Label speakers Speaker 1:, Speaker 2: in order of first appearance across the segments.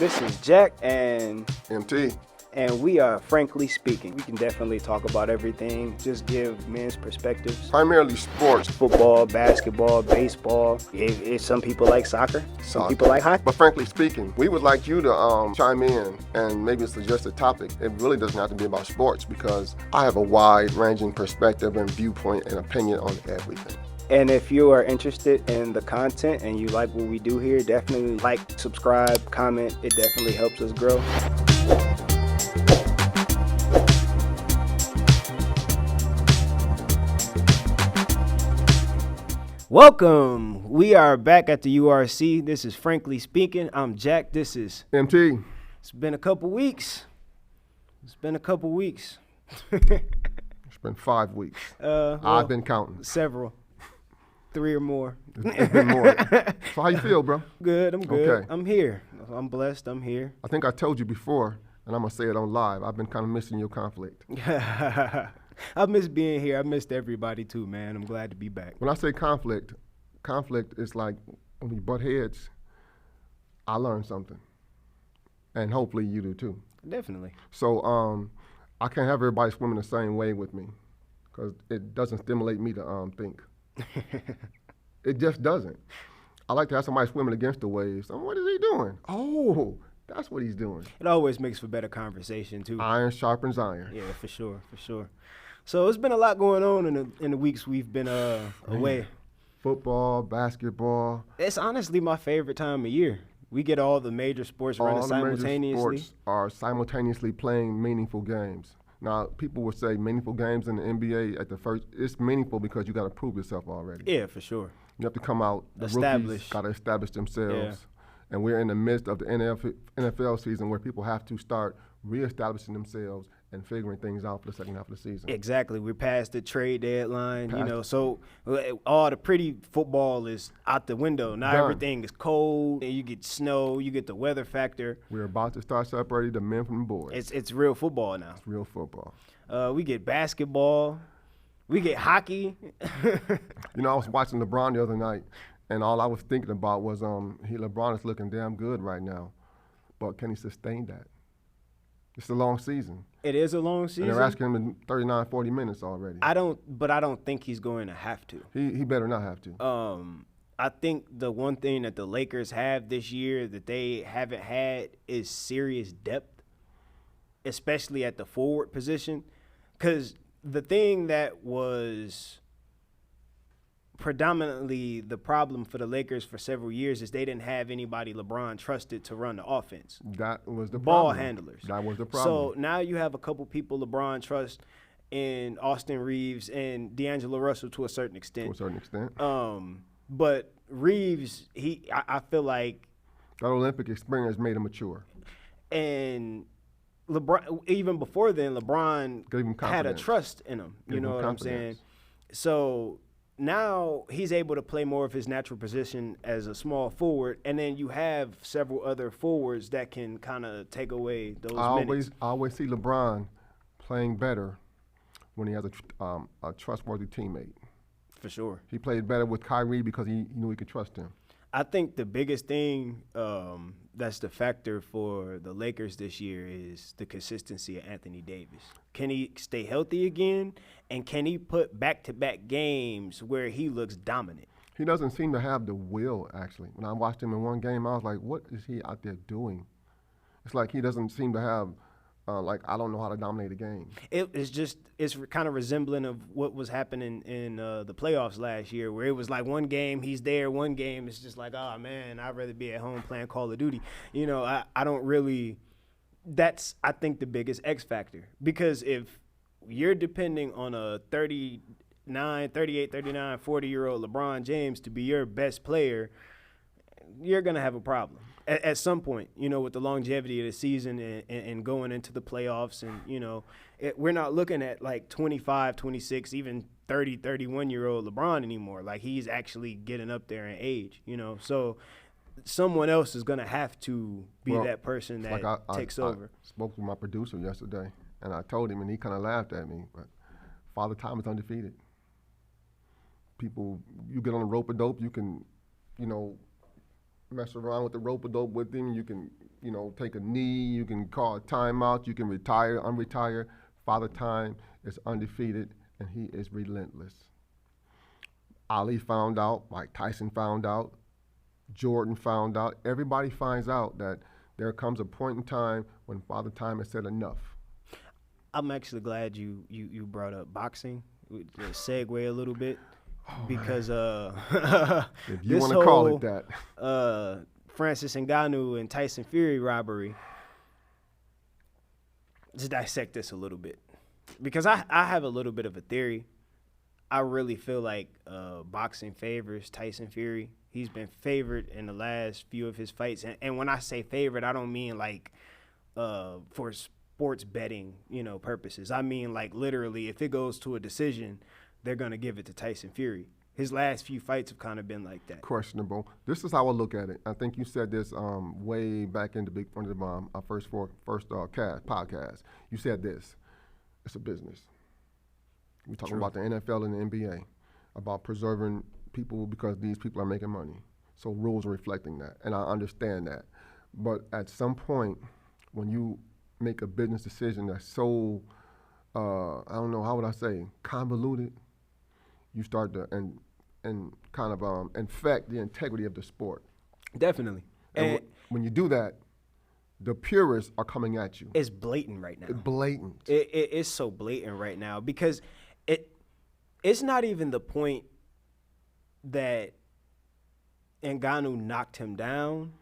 Speaker 1: This is Jack and
Speaker 2: MT.
Speaker 1: we are Frankly Speaking. We can definitely talk about everything, just give men's perspectives.
Speaker 2: Primarily sports.
Speaker 1: Football, basketball, baseball. If some people like soccer, some people like hockey.
Speaker 2: But frankly speaking, we would like you to chime in and maybe suggest a topic. It really doesn't have to be about sports because I have a wide-ranging perspective and viewpoint and opinion on everything.
Speaker 1: And if you are interested in the content and you like what we do here, definitely like, subscribe, comment. It definitely helps us grow. Welcome. We are back at the URC. This is Frankly Speaking. I'm Jack. This is
Speaker 2: MT.
Speaker 1: It's been a couple weeks. It's been
Speaker 2: 5 weeks.
Speaker 1: Well,
Speaker 2: I've been counting.
Speaker 1: several. 3 or more.
Speaker 2: It's been more. So how you feel, bro?
Speaker 1: Good. I'm good.
Speaker 2: Okay.
Speaker 1: I'm here. I'm blessed. I'm here.
Speaker 2: I think I told you before, and I'm going to say it on live. I've been kind of missing your conflict.
Speaker 1: I miss being here. I missed everybody too, man. I'm glad to be back.
Speaker 2: When I say conflict is like when we butt heads, I learn something. And hopefully you do too.
Speaker 1: Definitely.
Speaker 2: So I can't have everybody swimming the same way with me because it doesn't stimulate me to think. It just doesn't. I like to have somebody swimming against the waves. What is he doing? Oh, that's what he's doing.
Speaker 1: It always makes for better conversation too.
Speaker 2: Iron sharpens iron.
Speaker 1: Yeah, for sure. So it's been a lot going on in the weeks we've been away.
Speaker 2: Football, basketball.
Speaker 1: It's honestly my favorite time of year. We get all the major sports running simultaneously.
Speaker 2: All the major sports are simultaneously playing meaningful games. Now, people would say meaningful games in the NBA at the first. It's meaningful because you got to prove yourself already.
Speaker 1: Yeah, for sure.
Speaker 2: You have to come out. The
Speaker 1: Establish.
Speaker 2: rookies got to establish themselves.
Speaker 1: Yeah.
Speaker 2: And we're in the midst of the NFL season where people have to start reestablishing themselves and figuring things out for the second half of the season.
Speaker 1: Exactly. We're past the trade deadline, so all the pretty football is out the window. Now
Speaker 2: Done.
Speaker 1: Everything is cold, and you get snow, you get the weather factor.
Speaker 2: We're about to start separating the men from the boys.
Speaker 1: It's real football now.
Speaker 2: It's real football.
Speaker 1: We get basketball. We get hockey.
Speaker 2: I was watching LeBron the other night, and all I was thinking about was LeBron is looking damn good right now, but can he sustain that? It's a long season.
Speaker 1: It is a long season.
Speaker 2: And they're asking him in 39, 40 minutes already.
Speaker 1: I don't think he's going to have to.
Speaker 2: He better not have to.
Speaker 1: I think the one thing that the Lakers have this year that they haven't had is serious depth, especially at the forward position. Because the thing that was predominantly the problem for the Lakers for several years is they didn't have anybody LeBron trusted to run the offense.
Speaker 2: That was the
Speaker 1: ball
Speaker 2: problem.
Speaker 1: handlers.
Speaker 2: That was the problem.
Speaker 1: So now you have a couple people LeBron trusts in Austin Reeves and D'Angelo Russell to a certain extent. But Reeves, I feel like
Speaker 2: that Olympic experience made him mature.
Speaker 1: And LeBron, even before then, LeBron had a trust in him. You know what I'm saying? So now he's able to play more of his natural position as a small forward, and then you have several other forwards that can kind of take away those minutes.
Speaker 2: I always see LeBron playing better when he has a trustworthy teammate.
Speaker 1: For sure.
Speaker 2: He played better with Kyrie because he knew he could trust him.
Speaker 1: I think the biggest thing that's the factor for the Lakers this year is the consistency of Anthony Davis. Can he stay healthy again? And can he put back-to-back games where he looks dominant?
Speaker 2: He doesn't seem to have the will, actually. When I watched him in one game, I was like, what is he out there doing? It's like he doesn't seem to have, I don't know how to dominate a game.
Speaker 1: It's kind of resembling of what was happening in the playoffs last year, where it was like one game he's there, one game it's just like, oh man, I'd rather be at home playing Call of Duty. I don't really. That's I think the biggest X factor, because if you're depending on a 38, 39, 40-year-old LeBron James to be your best player, you're gonna have a problem at some point, with the longevity of the season and going into the playoffs. And, we're not looking at like 25, 26, even 30, 31-year-old LeBron anymore. Like, he's actually getting up there in age, So someone else is going to have to be that person that takes over.
Speaker 2: I spoke with my producer yesterday, and I told him, and he kind of laughed at me, but Father Time is undefeated. People, you get on a rope-a-dope, you can, mess around with the rope-a-dope with him. You can, take a knee. You can call a timeout. You can retire, unretire. Father Time is undefeated, and he is relentless. Ali found out. Mike Tyson found out. Jordan found out. Everybody finds out that there comes a point in time when Father Time has said enough.
Speaker 1: I'm actually glad you brought up boxing. Segue a little bit. Because
Speaker 2: if you want to call it that,
Speaker 1: Francis Ngannou and Tyson Fury robbery. Let's dissect this a little bit, because I have a little bit of a theory. I really feel like boxing favors Tyson Fury. He's been favored in the last few of his fights, and when I say favored, I don't mean like for sports betting, purposes. I mean like literally, if it goes to a decision, they're going to give it to Tyson Fury. His last few fights have kind of been like that.
Speaker 2: Questionable. This is how I look at it. I think you said this way back in the our first podcast. You said this. It's a business. We're talking about the NFL and the NBA, about preserving people because these people are making money. So rules are reflecting that, and I understand that. But at some point, when you make a business decision that's so, I don't know, how would I say, convoluted, you start to and kind of infect the integrity of the sport.
Speaker 1: Definitely.
Speaker 2: And when you do that, the purists are coming at you.
Speaker 1: It's blatant right now.
Speaker 2: It's blatant.
Speaker 1: It's so blatant right now, because it's not even the point that Ngannou knocked him down.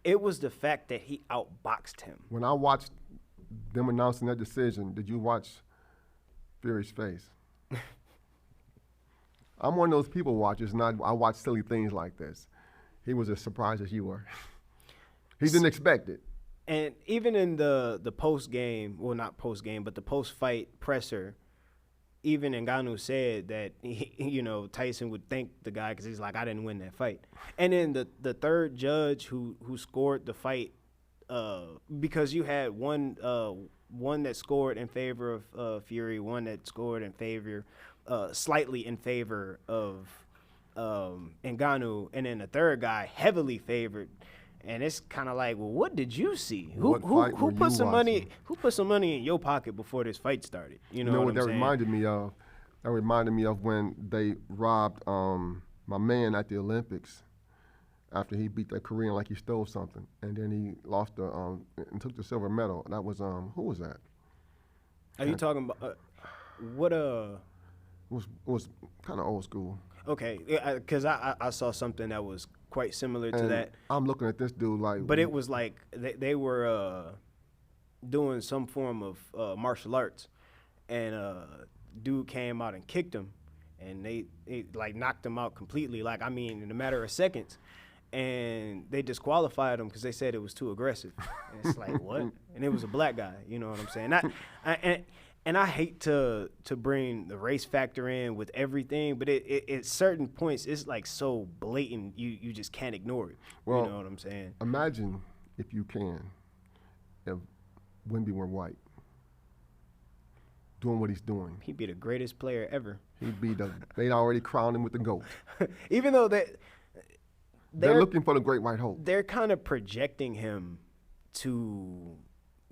Speaker 1: It was the fact that he outboxed him.
Speaker 2: When I watched them announcing that decision, did you watch Fury's face? I'm one of those people watchers, and I watch silly things like this. He was as surprised as you were. He didn't expect it.
Speaker 1: And even in the post-game, well, not post-game, but the post-fight presser, even Ngannou said that, Tyson would thank the guy because he's like, I didn't win that fight. And then the third judge who scored the fight, because you had one that scored in favor of Fury, one that scored in favor, slightly in favor of Ngannou, and then the third guy heavily favored. And it's kind of like, well, what did you see? Who put some money? Who put some money in your pocket before this fight started? You know what I'm
Speaker 2: that
Speaker 1: saying?
Speaker 2: reminded me of? That reminded me of when they robbed my man at the Olympics after he beat that Korean like he stole something, and then he lost and took the silver medal. That was who was that?
Speaker 1: Are you talking about what?
Speaker 2: It was kind of old school.
Speaker 1: Okay, because I saw something that was quite similar to that.
Speaker 2: I'm looking at this dude like.
Speaker 1: But it was like they were doing some form of martial arts, and dude came out and kicked him, and they like knocked him out completely. Like, I mean, in a matter of seconds. And they disqualified him because they said it was too aggressive. And it's like, what? And it was a black guy. You know what I'm saying? And I hate to bring the race factor in with everything, but it at certain points it's like so blatant you just can't ignore it.
Speaker 2: Well,
Speaker 1: you know what I'm saying?
Speaker 2: Imagine, if you can, if Wemby were white, doing what he's doing.
Speaker 1: He'd be the greatest player ever.
Speaker 2: He'd be they'd already crowned him with the GOAT.
Speaker 1: Even though
Speaker 2: they're looking for the great white hope.
Speaker 1: They're kind of projecting him to.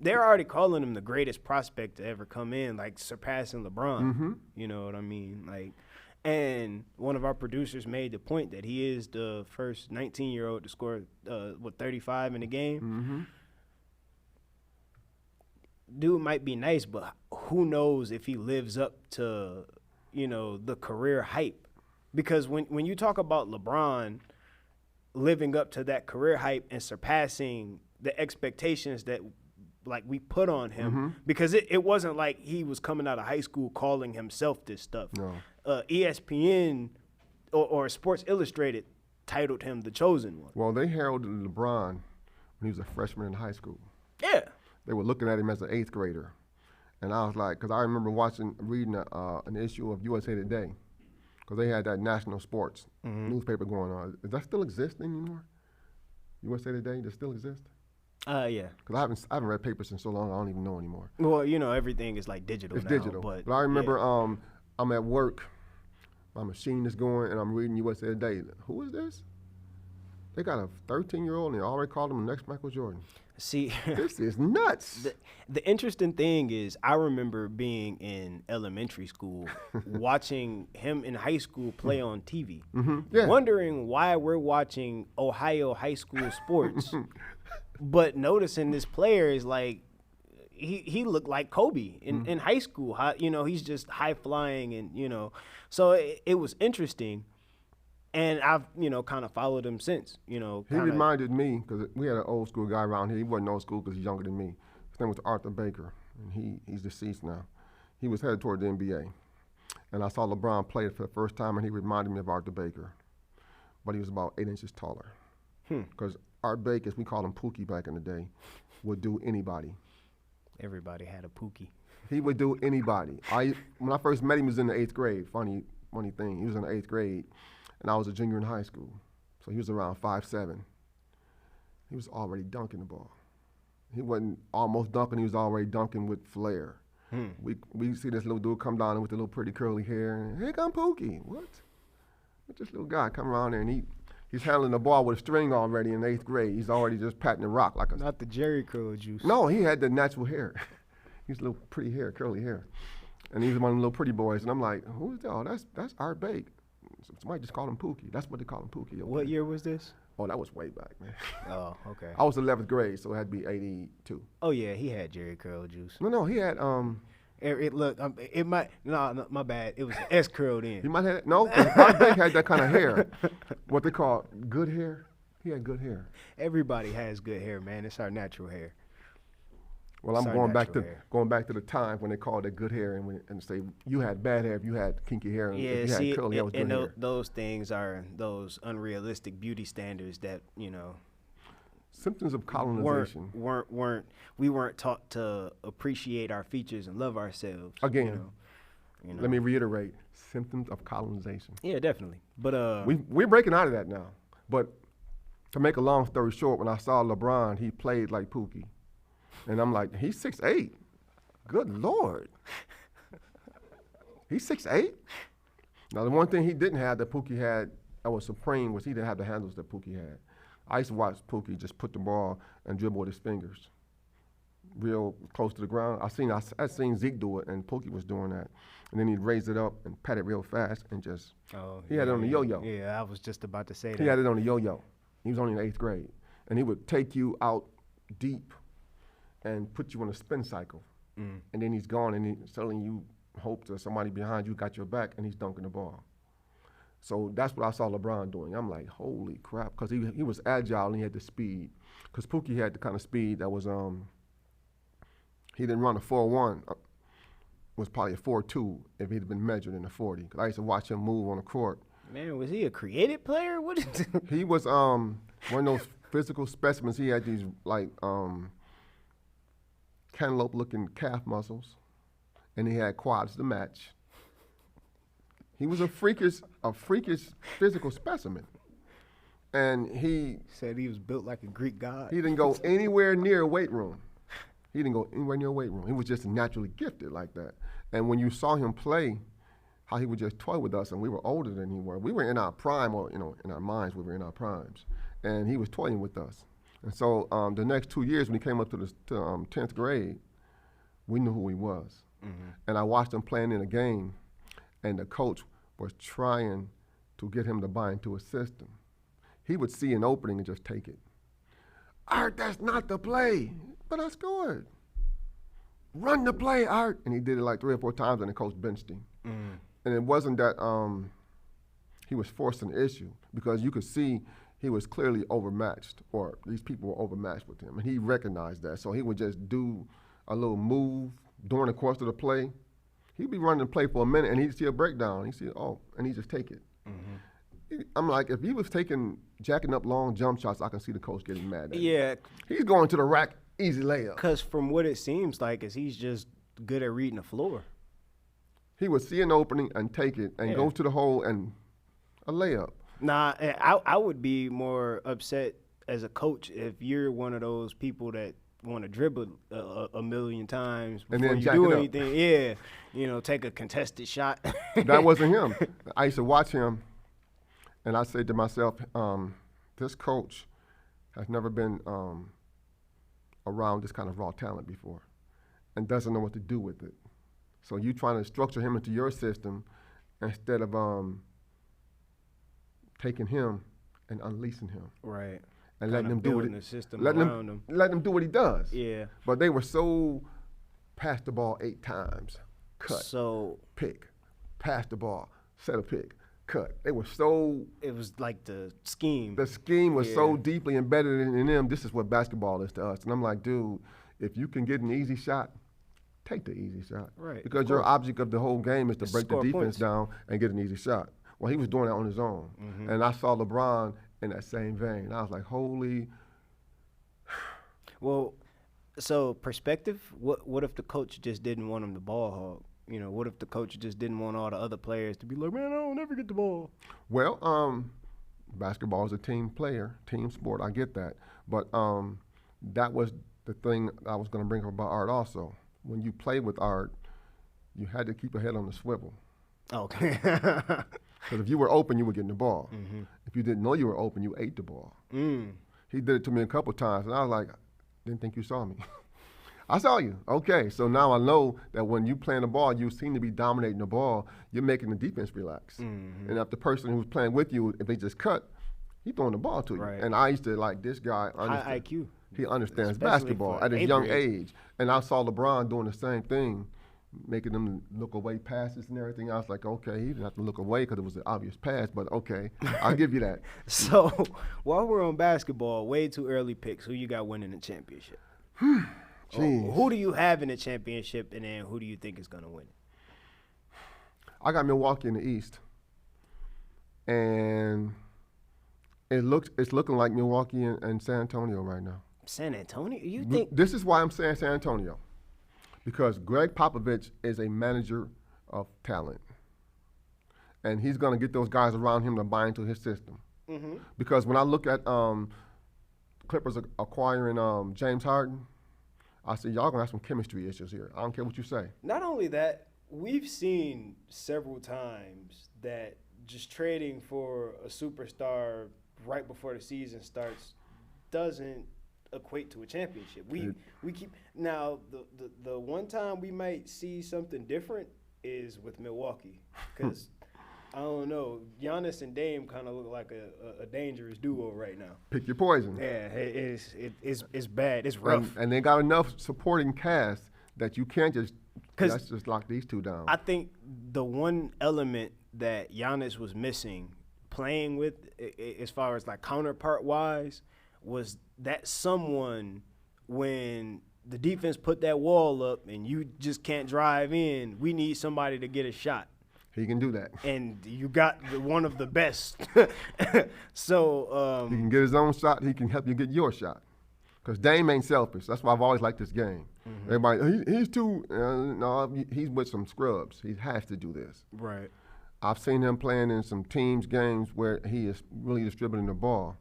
Speaker 1: They're already calling him the greatest prospect to ever come in, like surpassing LeBron.
Speaker 2: Mm-hmm.
Speaker 1: You know what I mean? Like, and one of our producers made the point that he is the first 19-year-old to score 35 in a game.
Speaker 2: Mm-hmm.
Speaker 1: Dude might be nice, but who knows if he lives up to, the career hype? Because when you talk about LeBron living up to that career hype and surpassing the expectations that like we put on him,
Speaker 2: mm-hmm.
Speaker 1: because it wasn't like he was coming out of high school calling himself this stuff.
Speaker 2: No.
Speaker 1: ESPN or Sports Illustrated titled him the chosen one.
Speaker 2: Well, they heralded LeBron when he was a freshman in high school.
Speaker 1: Yeah.
Speaker 2: They were looking at him as an 8th grader. And I was like, because I remember reading an issue of USA Today, because they had that national sports newspaper going on. Does that still exist anymore? USA Today, does it still exist?
Speaker 1: Yeah.
Speaker 2: Because I haven't read papers in so long, I don't even know anymore.
Speaker 1: Well, everything is like digital now.
Speaker 2: It's digital. But I remember I'm at work, my machine is going, and I'm reading USA Today. Who is this? They got a 13-year-old and they already called him the next Michael Jordan.
Speaker 1: See,
Speaker 2: This is nuts.
Speaker 1: the interesting thing is, I remember being in elementary school, watching him in high school play on TV,
Speaker 2: Yeah.
Speaker 1: wondering why we're watching Ohio high school sports, but noticing this player is like, he looked like Kobe in high school. He's just high flying, and so it was interesting. And I've, kind of followed him since,
Speaker 2: He reminded me, because we had an old school guy around here. He wasn't old school because he's younger than me. His name was Arthur Baker, and he's deceased now. He was headed toward the NBA. And I saw LeBron play for the first time, and he reminded me of Arthur Baker. But he was about 8 inches taller. Because Art Baker, as we called him Pookie back in the day, would do anybody.
Speaker 1: Everybody had a Pookie.
Speaker 2: He would do anybody. When I first met him, he was in the 8th grade. Funny thing. He was in the 8th grade. And I was a junior in high school. So he was around 5'7". He was already dunking the ball. He wasn't almost dunking, he was already dunking with flair. We see this little dude come down with the little pretty curly hair, and here come Pookie. What? What's this little guy come around there, and he's handling the ball with a string already in 8th grade. He's already just patting the rock like a...
Speaker 1: Not the Jerry curl juice.
Speaker 2: No, he had the natural hair. He's a little pretty hair, curly hair. And he's one of the little pretty boys. And I'm like, who is that? Oh, that's Art Baker. Somebody just called him Pookie. That's what they call him, Pookie.
Speaker 1: What year was this?
Speaker 2: Oh, that was way back, man.
Speaker 1: Oh, okay.
Speaker 2: I was 11th grade, so it had to be 82.
Speaker 1: Oh yeah, he had Jerry curl juice.
Speaker 2: No, he had
Speaker 1: It might no, my bad. It was S curl then.
Speaker 2: He might have no. 'Cause Art Baker had that kind of hair, what they call good hair. He had good hair.
Speaker 1: Everybody has good hair, man. It's our natural hair.
Speaker 2: Well, I'm
Speaker 1: It's our
Speaker 2: going back
Speaker 1: natural
Speaker 2: to the time when they called it good hair and say you had bad hair if you had kinky hair and
Speaker 1: Yeah,
Speaker 2: if you
Speaker 1: see,
Speaker 2: had curly hair was good hair.
Speaker 1: those things are those unrealistic beauty standards that
Speaker 2: Symptoms of colonization.
Speaker 1: we weren't taught to appreciate our features and love ourselves.
Speaker 2: Again,
Speaker 1: you know.
Speaker 2: let me reiterate: symptoms of colonization.
Speaker 1: Yeah, definitely. But
Speaker 2: We're breaking out of that now. But to make a long story short, when I saw LeBron, he played like Pookie. And I'm like, he's 6'8". Good Lord. He's 6'8"? Now, the one thing he didn't have that Pookie had that was supreme was he didn't have the handles that Pookie had. I used to watch Pookie just put the ball and dribble with his fingers real close to the ground. I'd seen Zeke do it, and Pookie was doing that. And then he'd raise it up and pat it real fast and just, he had it on the yo-yo.
Speaker 1: Yeah, I was just about to say that.
Speaker 2: He had it on the yo-yo. He was only in 8th grade. And he would take you out deep and put you on a spin cycle. And then he's gone, and suddenly you hope that somebody behind you got your back, and he's dunking the ball. So that's what I saw LeBron doing. I'm like, holy crap, because he was agile and he had the speed. Because Pookie had the kind of speed that was, he didn't run a 4.1, was probably a 4.2 if he'd been measured in the 40. Because I used to watch him move on the court.
Speaker 1: Man, was he a creative player? What is
Speaker 2: He was one of those physical specimens. He had these like cantaloupe-looking calf muscles, and he had quads to match. He was a freakish physical specimen, and he
Speaker 1: said he was built like a Greek god.
Speaker 2: He didn't go anywhere near a weight room. He was just naturally gifted like that. And when you saw him play, how he would just toy with us, and we were older than he were. We were in our prime, or in our minds, we were in our primes, and he was toying with us. And so the next 2 years, when he came up to 10th grade, we knew who he was. And I watched him playing in a game, and the coach was trying to get him to buy into a system. He would see an opening and just take it. Art, that's not the play, but I scored. Run the play, Art. And he did it like 3 or 4 times, and the coach benched him. And it wasn't that he was forcing the issue, because you could see he was clearly overmatched, or these people were overmatched with him, and he recognized that. So he would just do a little move during the course of the play. He'd be running the play for a minute, and he'd see a breakdown. He'd see, and he'd just take it. I'm like, if he was jacking up long jump shots, I can see the coach getting mad at him.
Speaker 1: Yeah.
Speaker 2: He's going to the rack, easy layup.
Speaker 1: Because from what it seems like is he's just good at reading the floor.
Speaker 2: He would see an opening and take it and go to the hole and a layup.
Speaker 1: Nah, I would be more upset as a coach if you're one of those people that want to dribble a million times before you do anything. Yeah, take a contested shot.
Speaker 2: That wasn't him. I used to watch him, and I said to myself, this coach has never been around this kind of raw talent before and doesn't know what to do with it. So you trying to structure him into your system instead of taking him and unleashing him.
Speaker 1: Right.
Speaker 2: And letting him do what
Speaker 1: the system
Speaker 2: letting
Speaker 1: around him.
Speaker 2: letting him do what he does.
Speaker 1: Yeah.
Speaker 2: But they were so pass the ball 8 times, cut,
Speaker 1: So
Speaker 2: pick, pass the ball, set a pick, cut. They were so
Speaker 1: it was like the scheme.
Speaker 2: the scheme was so
Speaker 1: Yeah.
Speaker 2: deeply embedded in them. This is what basketball is to us. And I'm like, dude, if you can get an easy shot, take the easy shot.
Speaker 1: Right,
Speaker 2: Because
Speaker 1: of
Speaker 2: your
Speaker 1: course.
Speaker 2: object of the whole game is to
Speaker 1: Is
Speaker 2: break the
Speaker 1: score
Speaker 2: defense
Speaker 1: points.
Speaker 2: down and get an easy shot. Well, he was doing that on his own.
Speaker 1: Mm-hmm.
Speaker 2: And I saw LeBron in that same vein. I was like, holy.
Speaker 1: Well, so perspective. What if the coach just didn't want him to ball hog? You know, what if the coach just didn't want all the other players to be like, man, I don't never get the ball.
Speaker 2: Well, basketball is a team sport. I get that. But that was the thing I was going to bring up about Art also. When you play with Art, you had to keep your head on the swivel.
Speaker 1: Okay.
Speaker 2: Because if you were open, you were getting the ball.
Speaker 1: Mm-hmm.
Speaker 2: If you didn't know you were open, you ate the ball. He did it to me a couple times, and I was like, didn't think you saw me. I saw you. Okay, so now I know that when you playing the ball, you seem to be dominating the ball. You're making the defense relax.
Speaker 1: Mm-hmm.
Speaker 2: And if the person who's playing with you, if they just cut, he's throwing the ball to you.
Speaker 1: Right.
Speaker 2: And I used to like this guy.
Speaker 1: High IQ.
Speaker 2: He understands
Speaker 1: Especially
Speaker 2: basketball
Speaker 1: for
Speaker 2: at his
Speaker 1: eighth
Speaker 2: young
Speaker 1: grade.
Speaker 2: age. And I saw LeBron doing the same thing, making them look away passes and everything. I was like, okay, he didn't have to look away because it was an obvious pass, but okay, I'll give you that.
Speaker 1: So while we're on basketball, way too early picks. Who you got winning the championship?
Speaker 2: Jeez.
Speaker 1: Who do you have in the championship, and then who do you think is going to win it?
Speaker 2: I got Milwaukee in the East, and it's looking like Milwaukee and San Antonio right now.
Speaker 1: San Antonio? You think?
Speaker 2: This is why I'm saying San Antonio, because Greg Popovich is a manager of talent, and he's going to get those guys around him to buy into his system.
Speaker 1: Mm-hmm.
Speaker 2: Because when I look at Clippers acquiring James Harden, I say y'all gonna have some chemistry issues here. I don't care what you say.
Speaker 1: Not only that, we've seen several times that just trading for a superstar right before the season starts doesn't equate to a championship. We keep now the one time we might see something different is with Milwaukee, because I don't know, Giannis and Dame kind of look like a dangerous duo right now.
Speaker 2: Pick your poison.
Speaker 1: Yeah, it's bad. It's rough.
Speaker 2: And they got enough supporting cast that you can't just let's just lock these two down.
Speaker 1: I think the one element that Giannis was missing playing with, as far as like counterpart wise, was that someone when the defense put that wall up and you just can't drive in, we need somebody to get a shot.
Speaker 2: He can do that.
Speaker 1: And you got one of the best. So
Speaker 2: He can get his own shot. He can help you get your shot. Because Dame ain't selfish. That's why I've always liked this game.
Speaker 1: Mm-hmm.
Speaker 2: Everybody, he's too, no, he's with some scrubs. He has to do this.
Speaker 1: right.
Speaker 2: I've seen him playing in some teams games where he is really distributing the ball.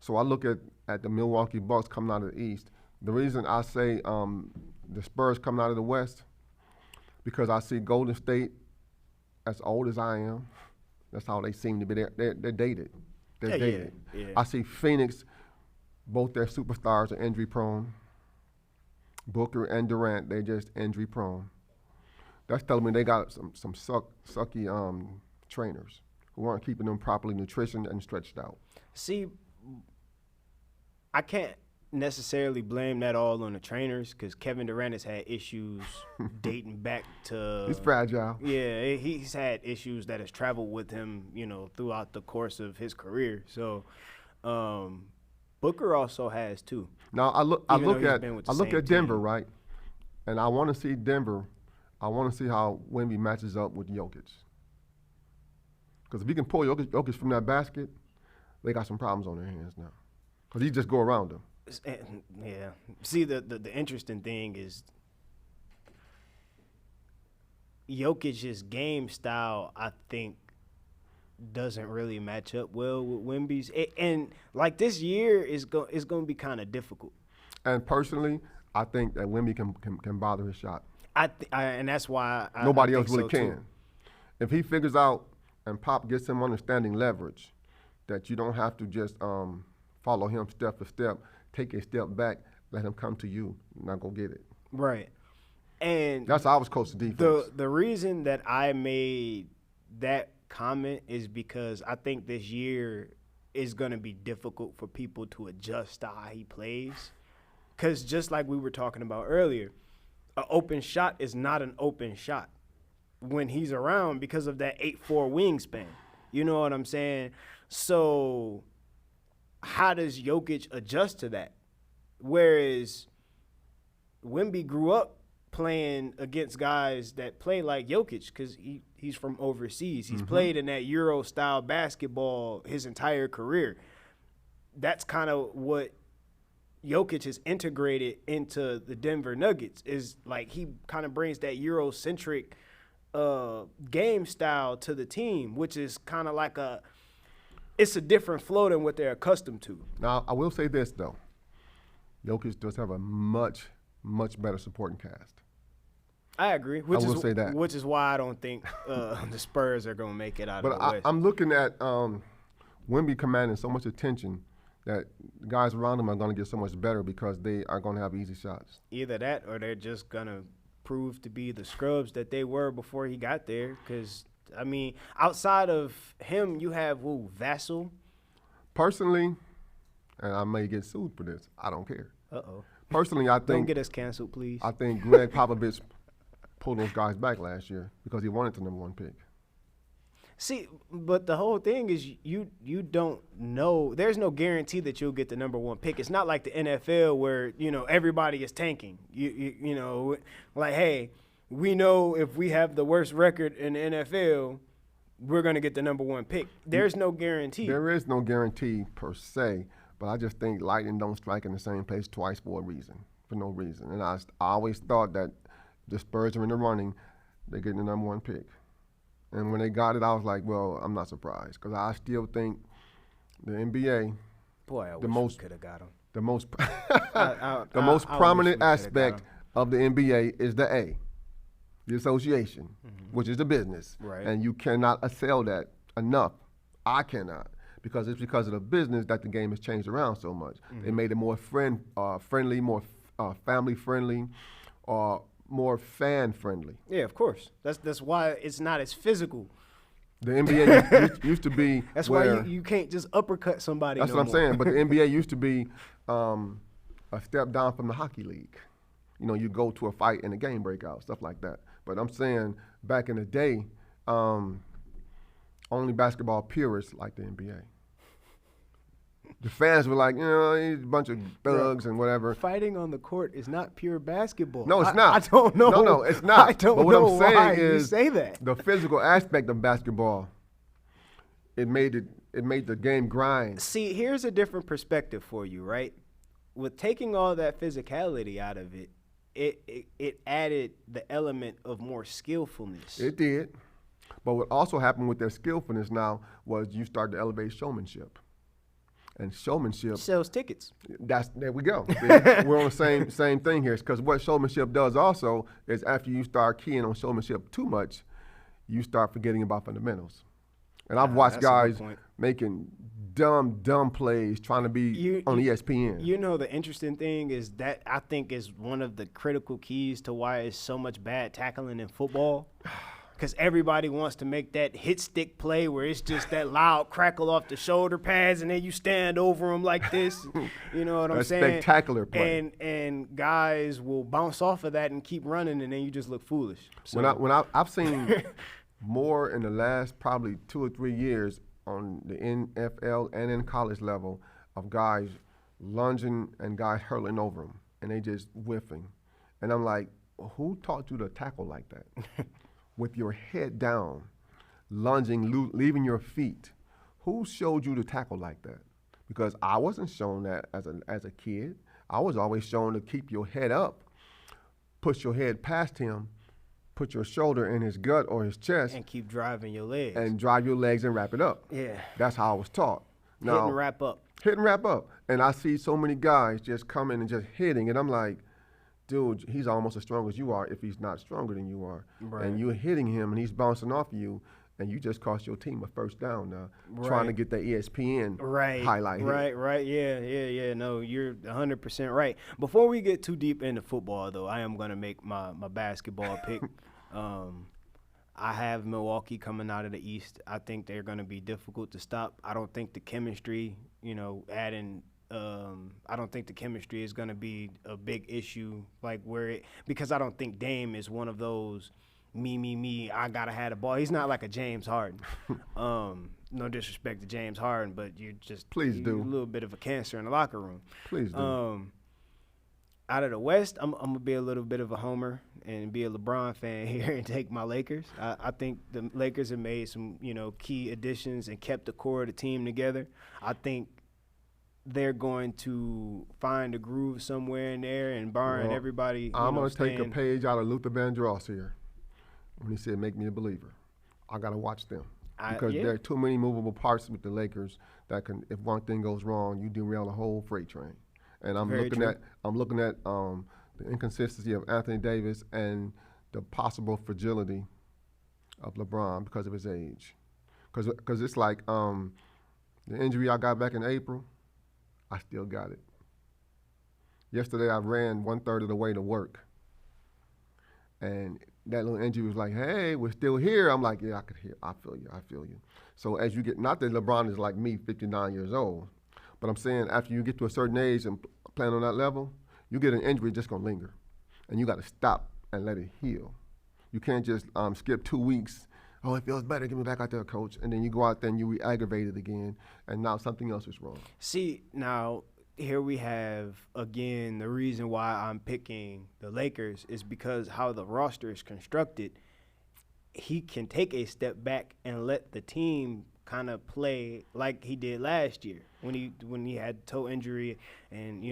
Speaker 2: So I look at the Milwaukee Bucks coming out of the East. The reason I say the Spurs coming out of the West, because I see Golden State as old as I am. That's how they seem to be. They're dated. They're dated.
Speaker 1: Yeah.
Speaker 2: I see Phoenix, both their superstars are injury prone. Booker and Durant, they're just injury prone. That's telling me they got some sucky trainers who aren't keeping them properly nutritioned and stretched out.
Speaker 1: See, I can't necessarily blame that all on the trainers, because Kevin Durant has had issues dating back to.
Speaker 2: He's fragile.
Speaker 1: Yeah, he's had issues that has traveled with him, throughout the course of his career. So, Booker also has too.
Speaker 2: Now I look
Speaker 1: Even though he's
Speaker 2: at
Speaker 1: been with the
Speaker 2: I look
Speaker 1: same
Speaker 2: at Denver,
Speaker 1: team.
Speaker 2: right? And I want to see Denver. I want to see how Wemby matches up with Jokic. Because if he can pull Jokic from that basket, they got some problems on their hands now. Because he just go around them.
Speaker 1: Yeah. See, the interesting thing is Jokic's game style, I think, doesn't really match up well with Wemby's. And like this year is going to be kind of difficult.
Speaker 2: And personally, I think that Wemby can bother his shot.
Speaker 1: And that's why
Speaker 2: Nobody
Speaker 1: I
Speaker 2: else
Speaker 1: think
Speaker 2: really
Speaker 1: so
Speaker 2: can.
Speaker 1: too.
Speaker 2: If he figures out and Pop gets him understanding leverage, that you don't have to just follow him step for step. Take a step back, let him come to you, now go get it.
Speaker 1: Right. And
Speaker 2: that's how I was coaching defense.
Speaker 1: The reason that I made that comment is because I think this year is going to be difficult for people to adjust to how he plays. Because just like we were talking about earlier, an open shot is not an open shot when he's around because of that 8'4" wingspan. You know what I'm saying? So how does Jokic adjust to that? Whereas Wemby grew up playing against guys that play like Jokic because he's from overseas. He's played in that Euro-style basketball his entire career. That's kind of what Jokic has integrated into the Denver Nuggets, is like he kind of brings that Eurocentric game style to the team, which is kind of like it's a different flow than what they're accustomed to.
Speaker 2: Now, I will say this, though. Jokic does have a much, much better supporting cast.
Speaker 1: I agree.
Speaker 2: I will say that.
Speaker 1: Which is why I don't think the Spurs are going to make it out of the West.
Speaker 2: But I'm looking at Wemby commanding so much attention that guys around him are going to get so much better because they are going to have easy shots.
Speaker 1: Either that or they're just going to prove to be the scrubs that they were before he got there. Because, I mean, outside of him, you have, Vassell.
Speaker 2: Personally, and I may get sued for this, I don't care.
Speaker 1: Uh-oh.
Speaker 2: Personally, I think –
Speaker 1: Don't get us canceled, please.
Speaker 2: I think Greg Popovich pulled those guys back last year because he wanted the #1 pick.
Speaker 1: See, but the whole thing is you don't know. There's no guarantee that you'll get the #1 pick. It's not like the NFL where, everybody is tanking. You know, like, hey, we know if we have the worst record in the NFL, we're going to get the #1 pick. There's no guarantee.
Speaker 2: There is no guarantee per se, but I just think lightning don't strike in the same place twice for no reason. And I always thought that the Spurs are in the running, they're getting the #1 pick. And when they got it, I was like, well, I'm not surprised because I still think the NBA,
Speaker 1: boy, I wish we could have got him.
Speaker 2: The most,
Speaker 1: the
Speaker 2: most prominent aspect of the NBA is the A, the association, which is the business.
Speaker 1: Right.
Speaker 2: And you cannot assail that enough. I cannot, because it's because of the business that the game has changed around so much. They made it more friendly, more family friendly, more fan friendly.
Speaker 1: Yeah, of course. That's why it's not as physical.
Speaker 2: The NBA used to be.
Speaker 1: That's why you can't just uppercut somebody.
Speaker 2: That's what I'm saying. But the NBA used to be a step down from the hockey league. You go to a fight and the game break out, stuff like that. But I'm saying back in the day, only basketball purists like the NBA. The fans were like, he's a bunch of thugs and whatever.
Speaker 1: Fighting on the court is not pure basketball.
Speaker 2: No, it's not.
Speaker 1: I don't know.
Speaker 2: No, it's not.
Speaker 1: I don't
Speaker 2: but what
Speaker 1: know
Speaker 2: I'm saying
Speaker 1: why
Speaker 2: is
Speaker 1: you say that.
Speaker 2: The physical aspect of basketball, it made the game grind.
Speaker 1: See, here's a different perspective for you, right? With taking all that physicality out of it, it added the element of more skillfulness.
Speaker 2: It did. But what also happened with their skillfulness now was you started to elevate showmanship. And showmanship
Speaker 1: sells tickets.
Speaker 2: There we go. We're on the same thing here. Because what showmanship does also is after you start keying on showmanship too much, you start forgetting about fundamentals. And I've watched guys making dumb plays trying to be on ESPN.
Speaker 1: The interesting thing is that I think is one of the critical keys to why it's so much bad tackling in football. Because everybody wants to make that hit stick play where it's just that loud crackle off the shoulder pads and then you stand over them like this. You know what I'm saying?
Speaker 2: A spectacular play.
Speaker 1: And guys will bounce off of that and keep running and then you just look foolish. So
Speaker 2: I've seen more in the last probably 2 or 3 years on the NFL and in college level of guys lunging and guys hurtling over them and they just whiffing. And I'm like, who taught you to tackle like that? With your head down, lunging, leaving your feet. Who showed you to tackle like that? Because I wasn't shown that as a kid. I was always shown to keep your head up, push your head past him, put your shoulder in his gut or his chest.
Speaker 1: And keep driving your legs.
Speaker 2: And drive your legs and wrap it up.
Speaker 1: Yeah.
Speaker 2: That's how I was taught. Now,
Speaker 1: hit and wrap up.
Speaker 2: Hit and wrap up. And I see so many guys just coming and just hitting, and I'm like, dude, he's almost as strong as you are if he's not stronger than you are.
Speaker 1: Right.
Speaker 2: And you're hitting him and he's bouncing off you and you just cost your team a first down now, trying to get that ESPN highlight hit.
Speaker 1: Right. Yeah. No, you're 100% right. Before we get too deep into football, though, I am going to make my basketball pick. I have Milwaukee coming out of the East. I think they're going to be difficult to stop. I don't think the chemistry, I don't think the chemistry is going to be a big issue, because I don't think Dame is one of those me, I got to have the ball. He's not like a James Harden. No disrespect to James Harden, but you're a little bit of a cancer in the locker room.
Speaker 2: Please do.
Speaker 1: Out of the West, I'm going to be a little bit of a homer and be a LeBron fan here and take my Lakers. I think the Lakers have made some, key additions and kept the core of the team together. I think they're going to find a groove somewhere in there, and barring everybody.
Speaker 2: I'm going to take a page out of Luther Vandross here when he said, "Make me a believer." I got to watch them because there are too many movable parts with the Lakers that can, if one thing goes wrong, you derail the whole freight train. And I'm looking at the inconsistency of Anthony Davis and the possible fragility of LeBron because of his age. Because it's like the injury I got back in April, I still got it. Yesterday I ran 1/3 of the way to work, and that little injury was like, "Hey, we're still here." I'm like, "Yeah, I feel you." So as you get, not that LeBron is like me, 59 years old, but I'm saying after you get to a certain age and playing on that level, you get an injury, it's just gonna linger, and you got to stop and let it heal. You can't just skip 2 weeks. "Oh, it feels better. Get me back out there, coach." And then you go out there and you re-aggravate it again, and now something else is wrong.
Speaker 1: See, now here we have, again, the reason why I'm picking the Lakers is because how the roster is constructed. He can take a step back and let the team kind of play like he did last year when he had toe injury and,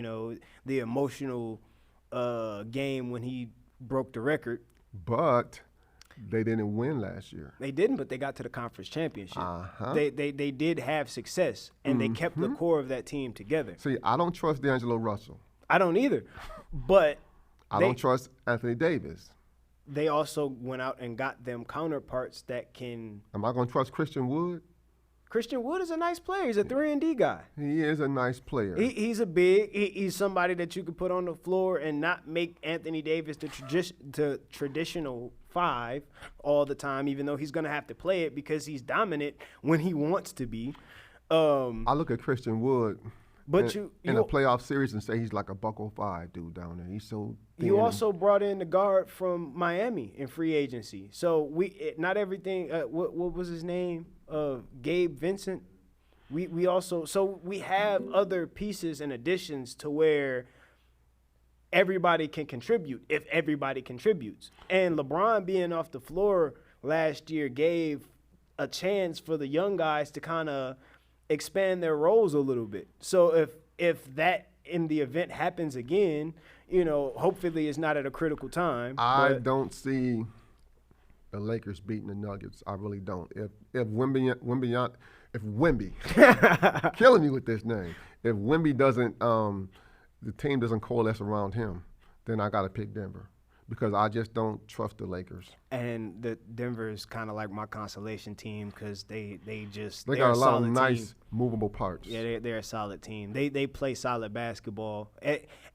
Speaker 1: the emotional game when he broke the record.
Speaker 2: But they didn't win last year.
Speaker 1: They didn't, but they got to the conference championship.
Speaker 2: Uh-huh.
Speaker 1: They did have success, and they kept the core of that team together.
Speaker 2: See, I don't trust D'Angelo Russell.
Speaker 1: I don't either, but
Speaker 2: I don't trust Anthony Davis.
Speaker 1: They also went out and got them counterparts that can.
Speaker 2: Am I going to trust Christian Wood?
Speaker 1: Christian Wood is a nice player. He's a 3-and-D guy.
Speaker 2: He is a nice player.
Speaker 1: He's a big. He's somebody that you could put on the floor and not make Anthony Davis the traditional 5 all the time, even though he's going to have to play it because he's dominant when he wants to be.
Speaker 2: I look at Christian Wood in a playoff series and say he's like a $105 dude down there. He's so thin.
Speaker 1: You also brought in the guard from Miami in free agency. So not everything. What was his name? Gabe Vincent. We also have other pieces and additions to where everybody can contribute if everybody contributes. And LeBron being off the floor last year gave a chance for the young guys to kind of expand their roles a little bit. So if that in the event happens again, hopefully it's not at a critical time.
Speaker 2: I don't see the Lakers beating the Nuggets. I really don't. If Wemby killing me with this name. If Wemby doesn't, the team doesn't coalesce around him, then I got to pick Denver because I just don't trust the Lakers.
Speaker 1: And the Denver is kind of like my consolation team because they
Speaker 2: got a lot of nice movable parts.
Speaker 1: Yeah, they're a solid team. They play solid basketball.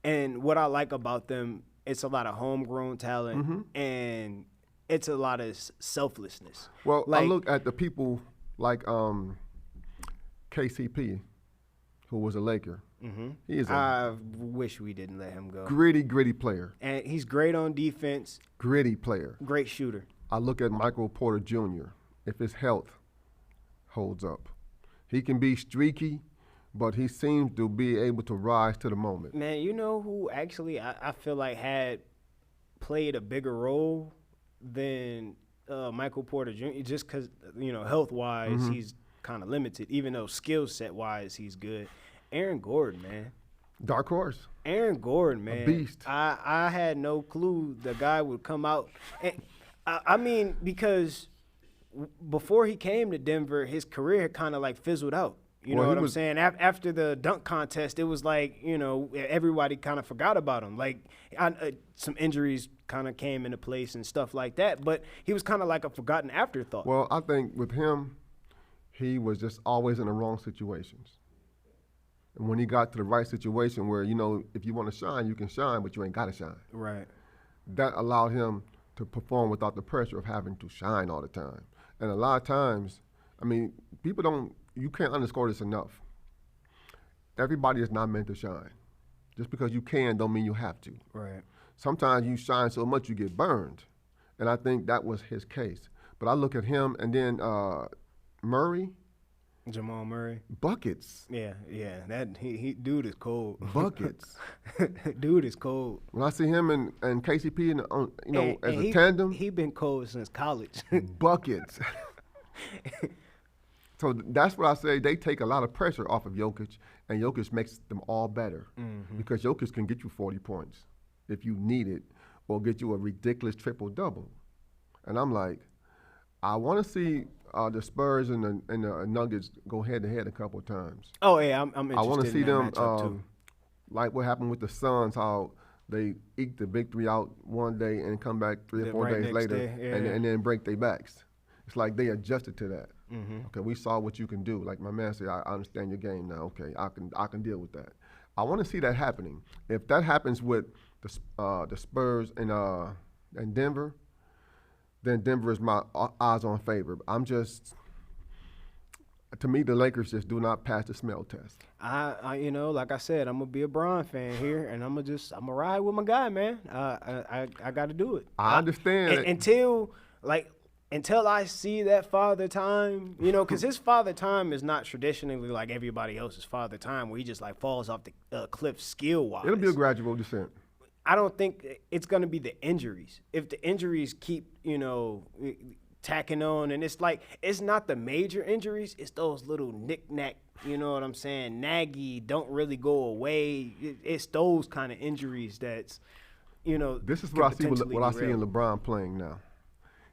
Speaker 1: And what I like about them, it's a lot of homegrown talent and it's a lot of selflessness.
Speaker 2: Well, I look at the people like KCP, who was a Laker.
Speaker 1: I wish we didn't let him go.
Speaker 2: Gritty player.
Speaker 1: And he's great on defense.
Speaker 2: Gritty player.
Speaker 1: Great shooter.
Speaker 2: I look at Michael Porter Jr. If his health holds up. He can be streaky, but he seems to be able to rise to the moment.
Speaker 1: Man, you know who actually I feel like had played a bigger role than Michael Porter Jr. just because, health-wise, he's kind of limited, even though skill set-wise he's good. Aaron Gordon, man.
Speaker 2: Dark horse.
Speaker 1: Aaron Gordon, man.
Speaker 2: A beast.
Speaker 1: I had no clue the guy would come out. And, I mean, because before he came to Denver, his career had kind of like fizzled out. You know what I'm saying? After the dunk contest, it was like, everybody kind of forgot about him. Like, some injuries kind of came into place and stuff like that. But he was kind of like a forgotten afterthought.
Speaker 2: Well, I think with him, he was just always in the wrong situations. And when he got to the right situation where, if you want to shine, you can shine, but you ain't got to shine.
Speaker 1: Right.
Speaker 2: That allowed him to perform without the pressure of having to shine all the time. And a lot of times, you can't underscore this enough. Everybody is not meant to shine. Just because you can don't mean you have to.
Speaker 1: Right.
Speaker 2: Sometimes you shine so much you get burned. And I think that was his case. But I look at him and then Murray.
Speaker 1: Jamal Murray.
Speaker 2: Buckets.
Speaker 1: Yeah. He dude is cold.
Speaker 2: Buckets.
Speaker 1: Dude is cold.
Speaker 2: When I see him and KCP, as a tandem.
Speaker 1: He been cold since college.
Speaker 2: Buckets. So that's what I say. They take a lot of pressure off of Jokic, and Jokic makes them all better. Mm-hmm. Because Jokic can get you 40 points if you need it, or get you a ridiculous triple-double. And I'm like, I want to see the Spurs and the Nuggets go head-to-head a couple of times.
Speaker 1: Oh, yeah, I'm interested.
Speaker 2: I want to see
Speaker 1: in that
Speaker 2: them,
Speaker 1: too.
Speaker 2: like what happened with the Suns, how they eke the big three out one day and come back 3 or 4 days later and then break their backs. It's like they adjusted to that. Mm-hmm. Okay, we saw what you can do. Like my man said, I understand your game now. Okay, I can deal with that. I want to see that happening. If that happens with the Spurs and Denver, then Denver is my odds-on favorite. To me, the Lakers just do not pass the smell test.
Speaker 1: Like I said, I'm gonna be a Bron fan here, and I'm gonna ride with my guy, man. I got to do it.
Speaker 2: I understand
Speaker 1: until I see that father time, because his father time is not traditionally like everybody else's father time, where he just like falls off the cliff skill-wise.
Speaker 2: It'll be a gradual descent.
Speaker 1: I don't think it's going to be the injuries. If the injuries keep, tacking on, and it's like, it's not the major injuries, it's those little knick-knack, you know what I'm saying, naggy, don't really go away. It's those kind of injuries that's,
Speaker 2: This is what I see in LeBron playing now.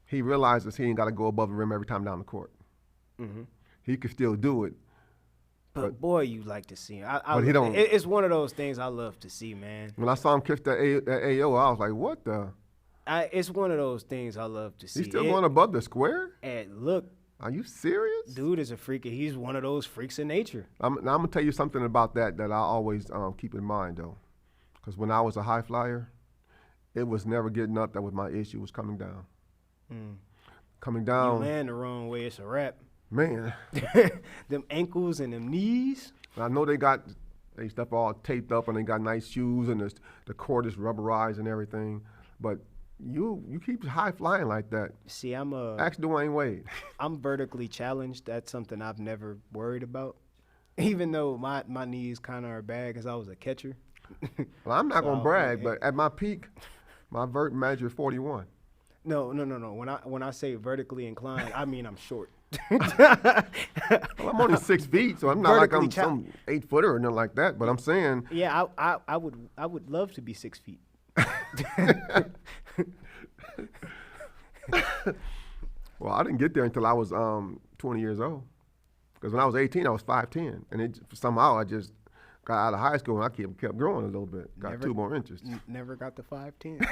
Speaker 2: He realizes he ain't got to go above the rim every time down the court. Mm-hmm. He can still do it.
Speaker 1: But boy, you like to see him.
Speaker 2: But he don't.
Speaker 1: It's one of those things I love to see, man.
Speaker 2: When I saw him kick that AO, I was like, what the?
Speaker 1: It's one of those things I love to see.
Speaker 2: He's still going above the square?
Speaker 1: And look.
Speaker 2: Are you serious?
Speaker 1: Dude is a freak. He's one of those freaks of nature.
Speaker 2: Now I'm going to tell you something about that I always keep in mind, though. Because when I was a high flyer, it was never getting up. That was my issue, was coming down. Coming down.
Speaker 1: You land the wrong way, it's a wrap.
Speaker 2: Man.
Speaker 1: Them ankles and them knees.
Speaker 2: I know they got they stuff all taped up and they got nice shoes and the court is rubberized and everything. But you keep high flying like that.
Speaker 1: See,
Speaker 2: ask Dwayne Wade.
Speaker 1: I'm vertically challenged. That's something I've never worried about. Even though my knees kind of are bad because I was a catcher.
Speaker 2: Well, I'm not going to brag, but at my peak, my vert measure 41.
Speaker 1: No. When I say vertically inclined, I mean I'm short.
Speaker 2: Well, I'm only 6 feet, so I'm not like I'm some 8-footer or nothing like that. But I'm saying,
Speaker 1: yeah, I would love to be 6 feet.
Speaker 2: Well, I didn't get there until I was 20 years old. Because when I was 18, I was 5'10", and somehow I just got out of high school and I kept growing a little bit. Got 2 more inches.
Speaker 1: Never got to 5'10".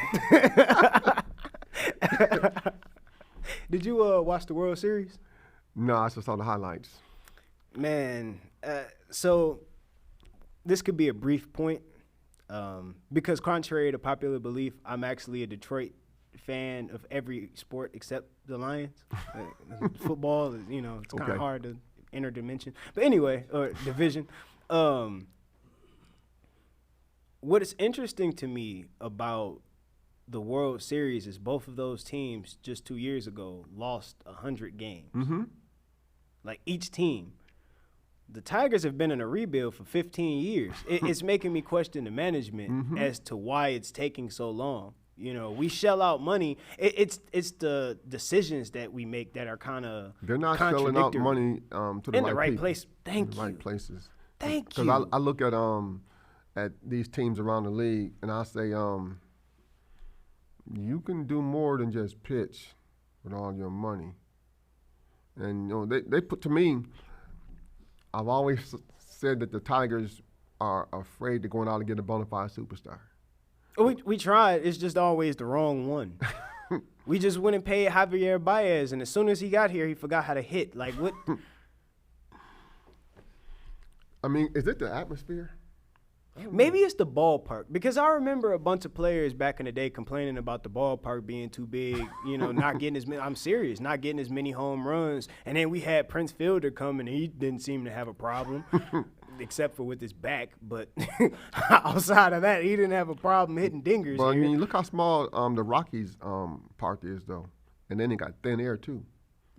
Speaker 1: Did you watch the World Series?
Speaker 2: No, I just saw the highlights.
Speaker 1: Man, so this could be a brief point because contrary to popular belief, I'm actually a Detroit fan of every sport except the Lions. Football, it's kind of hard to enter dimension. But anyway, or division. What is interesting to me about the World Series is both of those teams just 2 years ago lost 100 games. Mm-hmm. Like each team. The Tigers have been in a rebuild for 15 years. It's making me question the management as to why it's taking so long. We shell out money. It's the decisions that we make that are kind of
Speaker 2: they're not shelling out money to the
Speaker 1: right place. Thank you.
Speaker 2: Right places.
Speaker 1: Thank you.
Speaker 2: Because I look at these teams around the league and I say you can do more than just pitch with all your money. And they put to me, I've always said that the Tigers are afraid to go out and get a bona fide superstar.
Speaker 1: We tried. It's just always the wrong one. We just went and paid Javier Baez, and as soon as he got here, he forgot how to hit. Like, what?
Speaker 2: I mean, is it the atmosphere?
Speaker 1: Maybe it's the ballpark, because I remember a bunch of players back in the day complaining about the ballpark being too big, not getting as many. I'm serious, not getting as many home runs. And then we had Prince Fielder come, and he didn't seem to have a problem, except for with his back. But outside of that, he didn't have a problem hitting dingers.
Speaker 2: Well, I
Speaker 1: here.
Speaker 2: mean, look how small the Rockies park is, though, and then they got thin air too.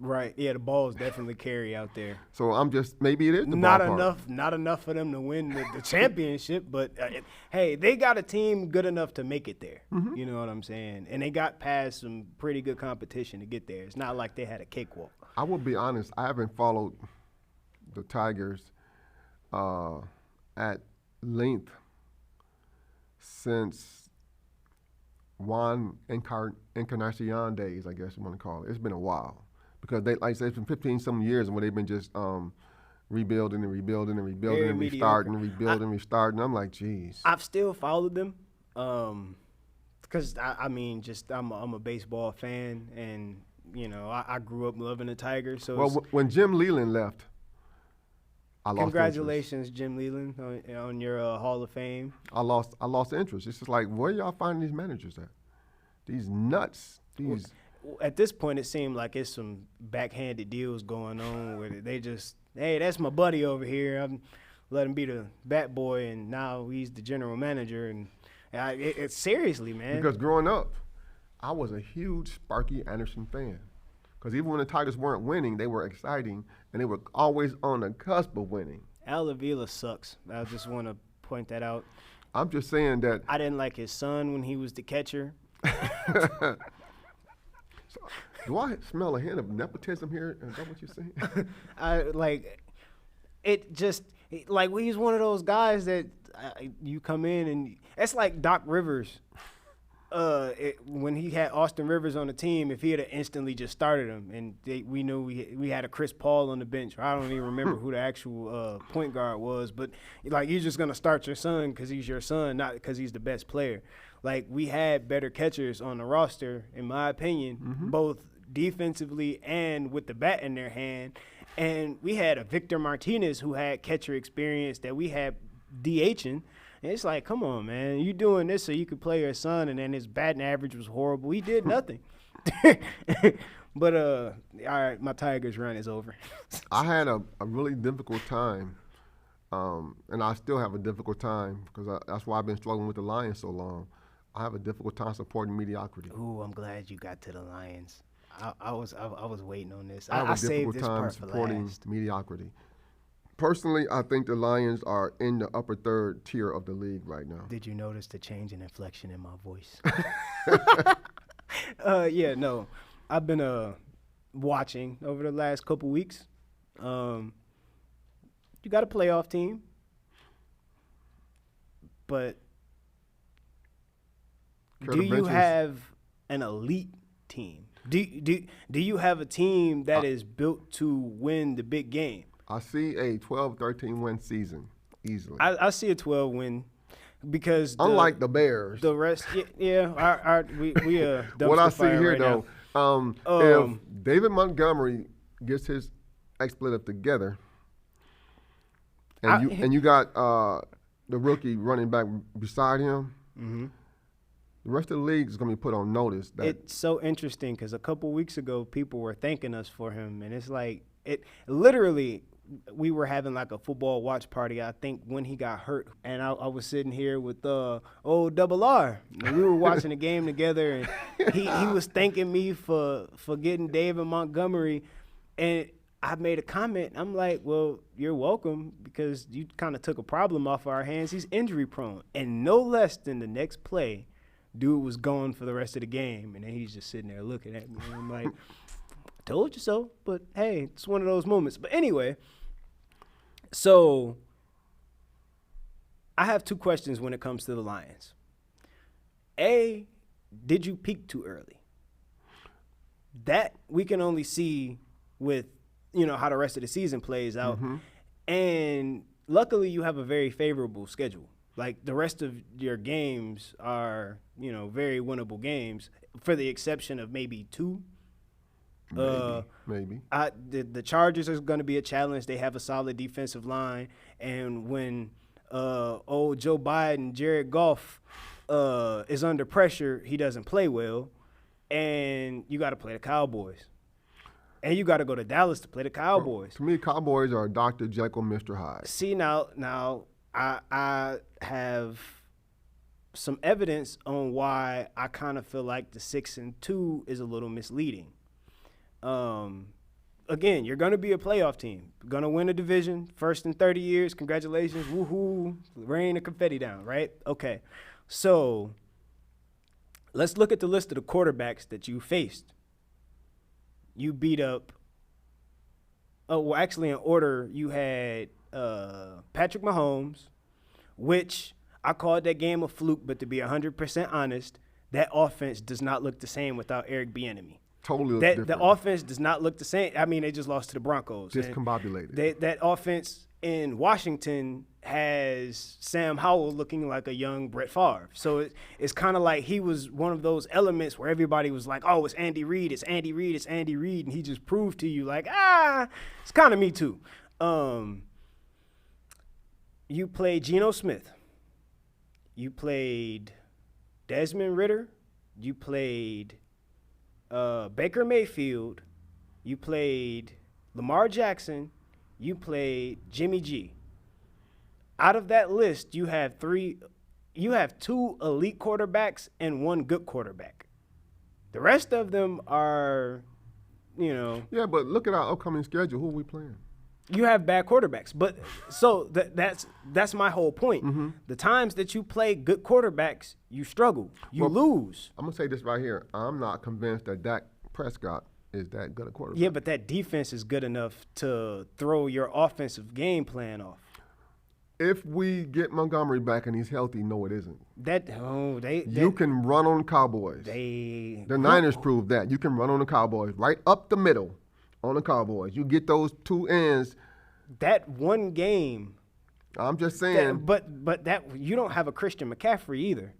Speaker 1: Right. Yeah, the balls definitely carry out there.
Speaker 2: So maybe it is the ballpark.
Speaker 1: Not enough for them to win the championship, but hey, they got a team good enough to make it there.
Speaker 2: Mm-hmm.
Speaker 1: You know what I'm saying? And they got past some pretty good competition to get there. It's not like they had a cakewalk.
Speaker 2: I will be honest, I haven't followed the Tigers at length since Juan Encarnacion days, I guess you want to call it. It's been a while. Because they, like I said, it's been 15-some years where they've been just rebuilding and rebuilding and rebuilding
Speaker 1: Very
Speaker 2: and restarting and rebuilding and restarting. I'm like, geez.
Speaker 1: I've still followed them because, I'm a baseball fan, and, I grew up loving the Tigers. So
Speaker 2: when Jim Leyland left, I lost
Speaker 1: congratulations,
Speaker 2: interest.
Speaker 1: Jim Leyland, on your Hall of Fame.
Speaker 2: I lost interest. It's just like, where y'all finding these managers at? These nuts.
Speaker 1: At this point, it seemed like it's some backhanded deals going on where they just, hey, that's my buddy over here. I'm let him be the bat boy, and now he's the general manager. And it's seriously, man.
Speaker 2: Because growing up, I was a huge Sparky Anderson fan. Because even when the Tigers weren't winning, they were exciting, and they were always on the cusp of winning.
Speaker 1: Al Avila sucks. I just want to point that out.
Speaker 2: I'm just saying that.
Speaker 1: I didn't like his son when he was the catcher.
Speaker 2: So, do I smell a hint of nepotism here? Is that what you're saying?
Speaker 1: He's one of those guys that you come in and it's like Doc Rivers. When he had Austin Rivers on the team, if he had instantly just started him, and we knew we had a Chris Paul on the bench. I don't even remember who the actual point guard was, but like you're just gonna start your son because he's your son, not because he's the best player. Like, we had better catchers on the roster, in my opinion, both defensively and with the bat in their hand. And we had a Victor Martinez who had catcher experience that we had DHing. And it's like, come on, man. You doing this so you could play your son, and then his batting average was horrible. He did nothing. But, all right, my Tigers run is over.
Speaker 2: I had a really difficult time, and I still have a difficult time because that's why I've been struggling with the Lions so long. I have a difficult time supporting mediocrity.
Speaker 1: Ooh, I'm glad you got to the Lions. I was waiting on this.
Speaker 2: I have a difficult time supporting mediocrity. Personally, I think the Lions are in the upper third tier of the league right now.
Speaker 1: Did you notice the change in inflection in my voice? Yeah, no. I've been watching over the last couple weeks. You got a playoff team, but do you have an elite team? Do you have a team that is built to win the big game?
Speaker 2: I see a 12-13 win season easily.
Speaker 1: I see a 12 win because
Speaker 2: unlike the Bears,
Speaker 1: the rest, yeah, we
Speaker 2: what I see here
Speaker 1: right
Speaker 2: though, if David Montgomery gets his expletive together, and you got the rookie running back beside him. Mm-hmm. The rest of the league is going to be put on notice. That
Speaker 1: it's so interesting because a couple weeks ago, people were thanking us for him. And it's like, literally, we were having like a football watch party, I think, when he got hurt. And I was sitting here with old Double R. And we were watching the game together. And he was thanking me for getting David Montgomery. And I made a comment. I'm like, well, you're welcome because you kind of took a problem off our hands. He's injury prone. And no less than the next play, dude was gone for the rest of the game, and then he's just sitting there looking at me. And I'm like, I told you so, but hey, it's one of those moments. But anyway, so I have two questions when it comes to the Lions. A, did you peak too early? That we can only see with, how the rest of the season plays out. Mm-hmm. And luckily, you have a very favorable schedule. Like the rest of your games are, very winnable games, for the exception of maybe two.
Speaker 2: Maybe.
Speaker 1: The Chargers are going to be a challenge. They have a solid defensive line, and when old Joe Biden, Jared Goff, is under pressure, he doesn't play well, and you got to play the Cowboys. And you got to go to Dallas to play the Cowboys.
Speaker 2: To me, Cowboys are Dr. Jekyll, Mr. Hyde.
Speaker 1: See, now I have some evidence on why I kind of feel like the 6-2 is a little misleading. Again, you're going to be a playoff team. Going to win a division, first in 30 years. Congratulations. Woohoo. Rain the confetti down, right? Okay. So let's look at the list of the quarterbacks that you faced. You beat up actually in order, you had Patrick Mahomes, which I called that game a fluke, but to be 100% honest, that offense does not look the same without Eric Bieniemy.
Speaker 2: Totally different.
Speaker 1: The offense does not look the same. I mean, they just lost to the Broncos.
Speaker 2: Discombobulated.
Speaker 1: That offense in Washington has Sam Howell looking like a young Brett Favre. So it's kind of like he was one of those elements where everybody was like, oh, it's Andy Reid, it's Andy Reid, it's Andy Reid. And he just proved to you like, it's kind of me too. You played Geno Smith. You played Desmond Ridder. You played Baker Mayfield. You played Lamar Jackson. You played Jimmy G. Out of that list, you have two elite quarterbacks and one good quarterback. The rest of them are,
Speaker 2: Yeah, but look at our upcoming schedule. Who are we playing?
Speaker 1: You have bad quarterbacks. But so that's my whole point.
Speaker 2: Mm-hmm.
Speaker 1: The times that you play good quarterbacks, you struggle. You lose.
Speaker 2: I'm going to say this right here. I'm not convinced that Dak Prescott is that good a quarterback.
Speaker 1: Yeah, but that defense is good enough to throw your offensive game plan off.
Speaker 2: If we get Montgomery back and he's healthy, no, it isn't. You can run on the Cowboys. The Niners proved that. You can run on the Cowboys right up the middle on the Cowboys. You get those two ends.
Speaker 1: That one game.
Speaker 2: I'm just saying.
Speaker 1: But that you don't have a Christian McCaffrey either.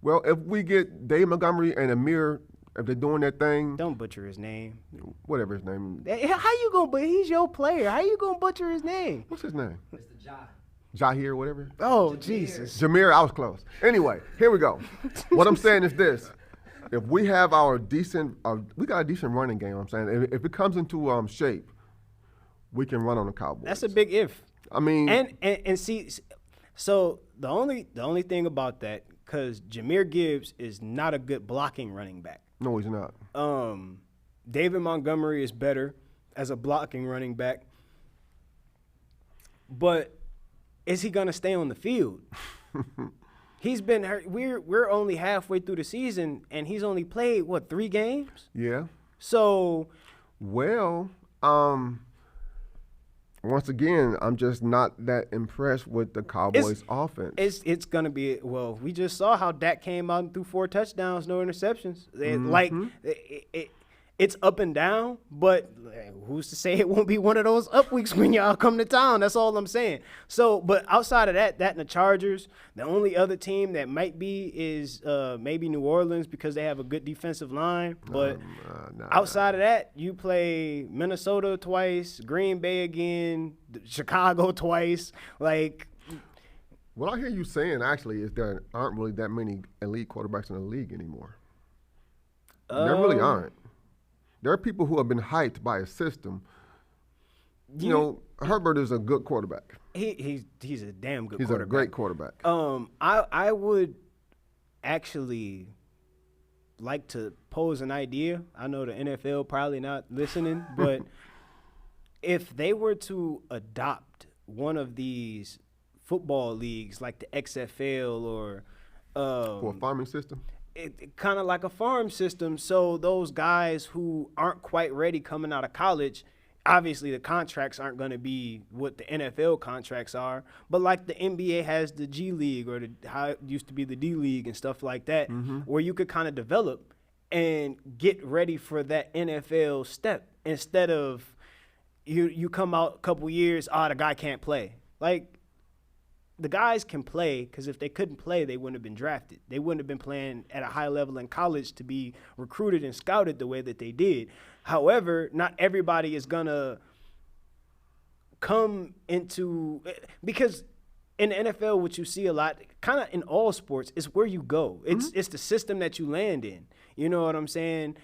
Speaker 2: Well, if we get Dave Montgomery and Amir, if they're doing that thing.
Speaker 1: Don't butcher his name.
Speaker 2: Whatever his name.
Speaker 1: How you going to, he's your player. How you going to butcher his name?
Speaker 2: What's his name?
Speaker 3: Mr. Jai.
Speaker 2: Jahir, whatever.
Speaker 1: Oh,
Speaker 3: Jameer.
Speaker 1: Jesus.
Speaker 2: Jameer, I was close. Anyway, here we go. What I'm saying is this. If we have we got a decent running game, I'm saying. If it comes into shape, we can run on the Cowboys.
Speaker 1: That's a big if.
Speaker 2: I mean.
Speaker 1: And see, so the only thing about that, because Jahmyr Gibbs is not a good blocking running back.
Speaker 2: No, he's not.
Speaker 1: David Montgomery is better as a blocking running back. But is he going to stay on the field? He's been hurt. We're only halfway through the season, and he's only played, 3 games?
Speaker 2: Yeah.
Speaker 1: So.
Speaker 2: Well, once again, I'm just not that impressed with the Cowboys' offense.
Speaker 1: It's going to be, we just saw how Dak came out and threw 4 touchdowns, no interceptions. It's up and down, but who's to say it won't be one of those up weeks when y'all come to town? That's all I'm saying. So, but outside of that and the Chargers, the only other team that might be is maybe New Orleans because they have a good defensive line. But outside of that, you play Minnesota twice, Green Bay again, Chicago twice. What
Speaker 2: I hear you saying actually is there aren't really that many elite quarterbacks in the league anymore. There really aren't. There are people who have been hyped by a system. Herbert is a good quarterback.
Speaker 1: He's a damn good quarterback.
Speaker 2: He's a great quarterback.
Speaker 1: I would actually like to pose an idea. I know the NFL probably not listening, but if they were to adopt one of these football leagues like the XFL or
Speaker 2: for a farming system?
Speaker 1: It kind of like a farm system. So those guys who aren't quite ready coming out of college, obviously the contracts aren't going to be what the NFL contracts are, but like the NBA has the G League or how it used to be the D League and stuff like that, where you could kind of develop and get ready for that NFL step instead of you come out a couple years, the guy can't play. Like, the guys can play because if they couldn't play, they wouldn't have been drafted. They wouldn't have been playing at a high level in college to be recruited and scouted the way that they did. However, not everybody is going to come into – because in the NFL, what you see a lot, kind of in all sports, is where you go. It's the system that you land in. You know what I'm saying?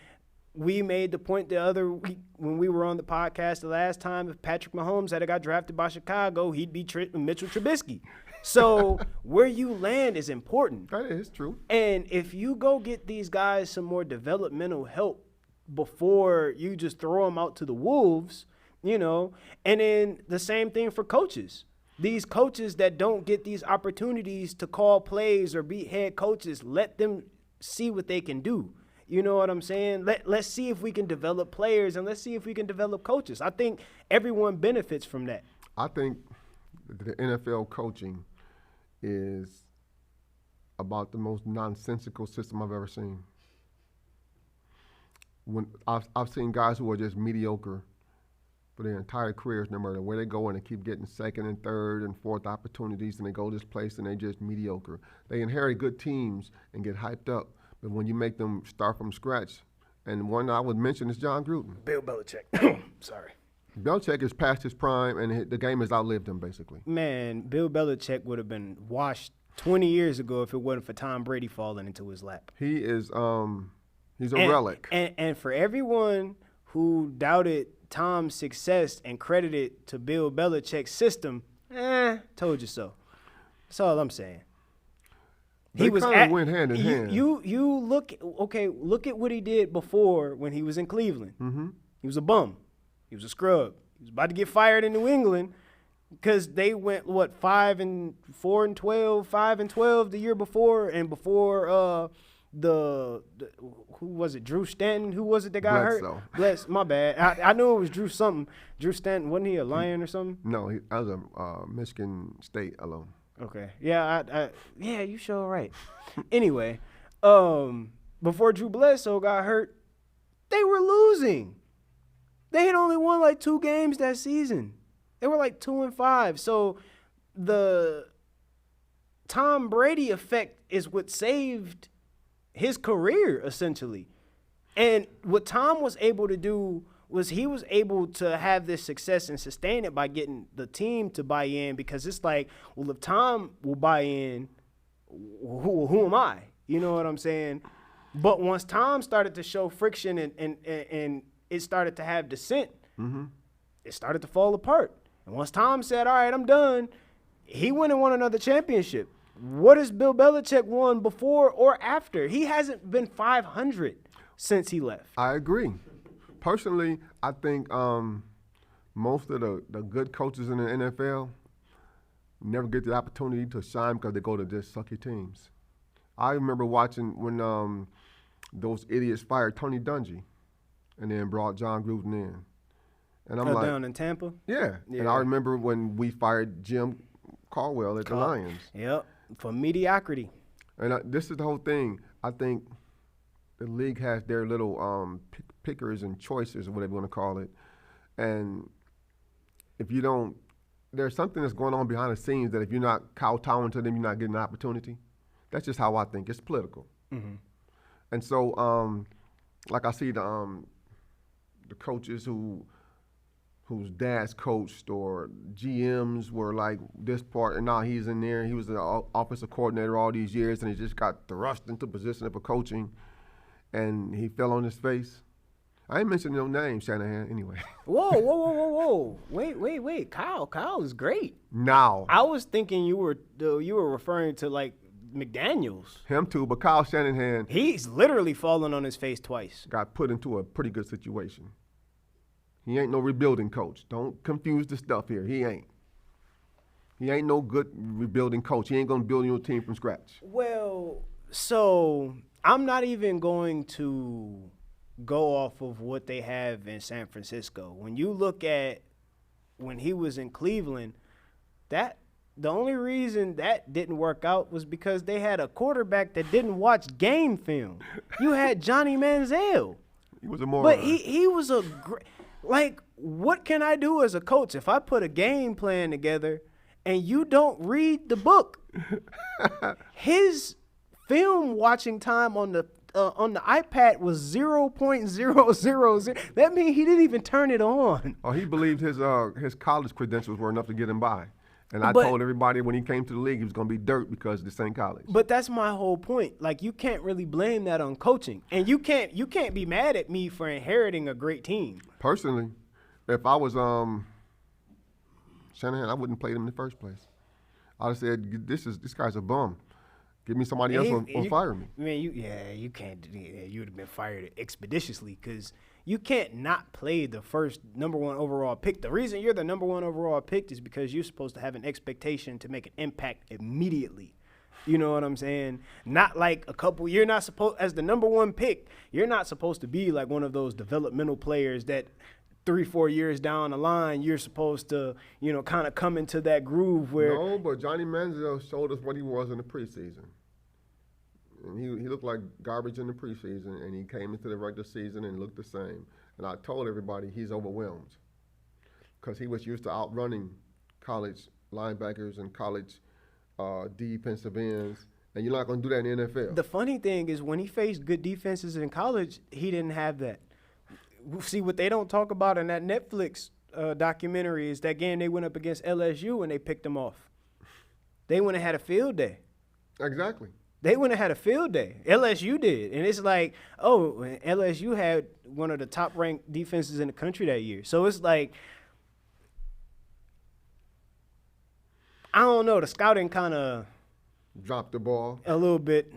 Speaker 1: We made the point the other week when we were on the podcast the last time, if Patrick Mahomes had got drafted by Chicago, he'd be Mitchell Trubisky. So where you land is important.
Speaker 2: That is true.
Speaker 1: And if you go get these guys some more developmental help before you just throw them out to the wolves, you know, and then the same thing for coaches. These coaches that don't get these opportunities to call plays or be head coaches, let them see what they can do. You know what I'm saying? Let's see if we can develop players and let's see if we can develop coaches. I think everyone benefits from that.
Speaker 2: I think the NFL coaching is about the most nonsensical system I've ever seen. When I've seen guys who are just mediocre for their entire careers, no matter where they go, and they keep getting second and third and fourth opportunities, and they go this place and they just mediocre. They inherit good teams and get hyped up. But when you make them start from scratch, and one I would mention is John Gruden.
Speaker 1: Bill Belichick. Sorry.
Speaker 2: Belichick is past his prime, and the game has outlived him, basically.
Speaker 1: Man, Bill Belichick would have been washed 20 years ago if it wasn't for Tom Brady falling into his lap.
Speaker 2: He is he's a relic.
Speaker 1: And for everyone who doubted Tom's success and credited to Bill Belichick's system, told you so. That's all I'm saying.
Speaker 2: They kind of went hand in hand.
Speaker 1: You look at what he did before when he was in Cleveland.
Speaker 2: Mm-hmm.
Speaker 1: He was a bum. He was a scrub. He was about to get fired in New England because they went 5-4-12, 5-12 the year before, and before the who was it? Drew Stanton. Who was it that got hurt? My bad. I knew it was Drew something. Drew Stanton, wasn't he a Lion or something?
Speaker 2: No, I was a Michigan State alum.
Speaker 1: Okay. Yeah, yeah, you sure right. Anyway, before Drew Bledsoe got hurt, they were losing. They had only won like 2 games that season. They were like 2-5. So the Tom Brady effect is what saved his career, essentially. And what Tom was able to do was he was able to have this success and sustain it by getting the team to buy in, because it's like, well, if Tom will buy in, who am I? You know what I'm saying? But once Tom started to show friction and it started to have dissent, it started to fall apart. And once Tom said, all right, I'm done, he went and won another championship. What has Bill Belichick won before or after? He hasn't been 500 since he left.
Speaker 2: I agree. Personally, I think most of the good coaches in the NFL never get the opportunity to shine because they go to just sucky teams. I remember watching when those idiots fired Tony Dungy and then brought John Gruden in. And I'm like,
Speaker 1: down in Tampa?
Speaker 2: Yeah. And I remember when we fired Jim Caldwell at the Lions.
Speaker 1: Yep, for mediocrity.
Speaker 2: And this is the whole thing. I think the league has their little pickers and choices, or whatever you want to call it. And if you don't, there's something that's going on behind the scenes that if you're not kowtowing to them, you're not getting an opportunity. That's just how I think. It's political.
Speaker 1: Mm-hmm.
Speaker 2: And so, like I see the coaches whose dads coached, or GMs were like this part, and now he's in there. He was the offensive coordinator all these years, and he just got thrust into position of coaching, and he fell on his face. I ain't mentioning no names, Shanahan, anyway.
Speaker 1: Whoa. Wait. Kyle is great.
Speaker 2: Now.
Speaker 1: I was thinking you were referring to like McDaniels.
Speaker 2: Him too, but Kyle Shanahan.
Speaker 1: He's literally fallen on his face twice.
Speaker 2: Got put into a pretty good situation. He ain't no rebuilding coach. Don't confuse the stuff here. He ain't. He ain't no good rebuilding coach. He ain't going to build your team from scratch.
Speaker 1: Well, so I'm not even going to go off of what they have in San Francisco. When you look at when he was in Cleveland, the only reason that didn't work out was because they had a quarterback that didn't watch game film. You had Johnny Manziel.
Speaker 2: He was a moron.
Speaker 1: But he was a great – like, what can I do as a coach if I put a game plan together and you don't read the book? His film watching time on the iPad was 0.000. That means he didn't even turn it on.
Speaker 2: Oh, he believed his college credentials were enough to get him by. And I
Speaker 1: But-
Speaker 2: told everybody when he came to the league he was going to be dirt because this ain't college.
Speaker 1: But that's my whole point. Like, you can't really blame that on coaching, and you can't be mad at me for inheriting a great team.
Speaker 2: Personally, if I was Shanahan, I wouldn't play him in the first place. I'd have said, this guy's a bum. Give me somebody else or fire me.
Speaker 1: Man, you can't. Yeah, you would have been fired expeditiously because you can't not play the first number 1 overall pick. The reason you're the number 1 overall pick is because you're supposed to have an expectation to make an impact immediately. You know what I'm saying? Not like you're not supposed, as the number 1 pick, you're not supposed to be like one of those developmental players that 3-4 years down the line, you're supposed to, kind of come into that groove where.
Speaker 2: No, but Johnny Manziel showed us what he was in the preseason. And he looked like garbage in the preseason, and he came into the regular season and looked the same. And I told everybody he's overwhelmed because he was used to outrunning college linebackers and college defensive ends, and you're not going to do that in the NFL.
Speaker 1: The funny thing is when he faced good defenses in college, he didn't have that. See, what they don't talk about in that Netflix documentary is that game they went up against LSU and they picked them off. They went and had a field day.
Speaker 2: Exactly.
Speaker 1: They went and had a field day. LSU did. And it's like, LSU had one of the top-ranked defenses in the country that year. So it's like, I don't know. The scouting kind of
Speaker 2: dropped the ball
Speaker 1: a little bit.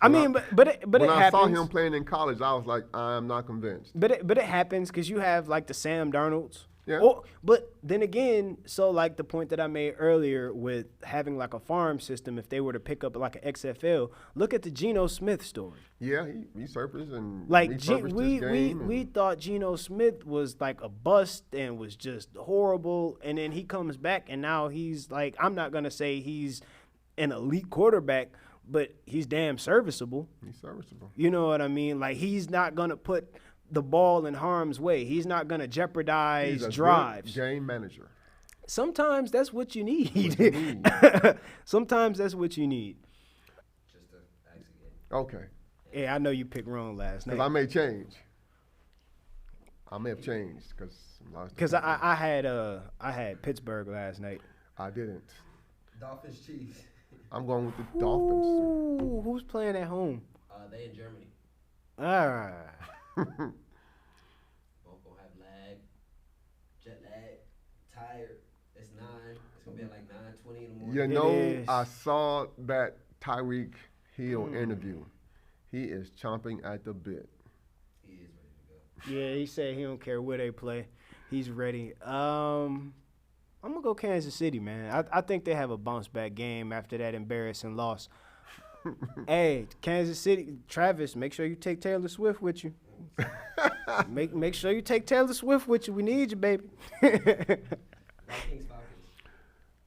Speaker 1: I mean, but it
Speaker 2: when
Speaker 1: happens.
Speaker 2: I saw him playing in college, I was like, I'm not convinced.
Speaker 1: But it happens because you have like the Sam Darnolds.
Speaker 2: Yeah.
Speaker 1: But then again, so like the point that I made earlier with having like a farm system, if they were to pick up like an XFL, look at the Geno Smith story.
Speaker 2: Yeah, he surfaced and
Speaker 1: Like
Speaker 2: we
Speaker 1: we thought Geno Smith was like a bust and was just horrible, and then he comes back and now he's like, I'm not gonna say he's an elite quarterback, but he's damn serviceable.
Speaker 2: He's serviceable.
Speaker 1: You know what I mean? Like, he's not gonna put the ball in harm's way. He's not gonna jeopardize
Speaker 2: He's a
Speaker 1: drives.
Speaker 2: good game manager.
Speaker 1: Sometimes that's what you need. Sometimes that's what you need.
Speaker 3: Just to actually get.
Speaker 2: Okay.
Speaker 1: Yeah, I know you picked wrong last night.
Speaker 2: Because I may change. I may have changed
Speaker 1: Because I had Pittsburgh last night.
Speaker 2: I didn't.
Speaker 3: Dolphins, Chiefs.
Speaker 2: I'm going with the Dolphins.
Speaker 1: Ooh, who's playing at home?
Speaker 3: They in Germany.
Speaker 1: All right.
Speaker 3: Both gonna have jet lag, tired. It's 9. It's gonna be at like 9:20 in the morning.
Speaker 2: You
Speaker 1: It
Speaker 2: know,
Speaker 1: is.
Speaker 2: I saw that Tyreek Hill interview. He is chomping at the bit.
Speaker 3: He is ready to go.
Speaker 1: Yeah, he said he don't care where they play. He's ready. I'm gonna go Kansas City, man. I think they have a bounce back game after that embarrassing loss. Hey, Kansas City, Travis, make sure you take Taylor Swift with you. make sure you take Taylor Swift with you. We need you, baby.
Speaker 3: Vikings, Falcons.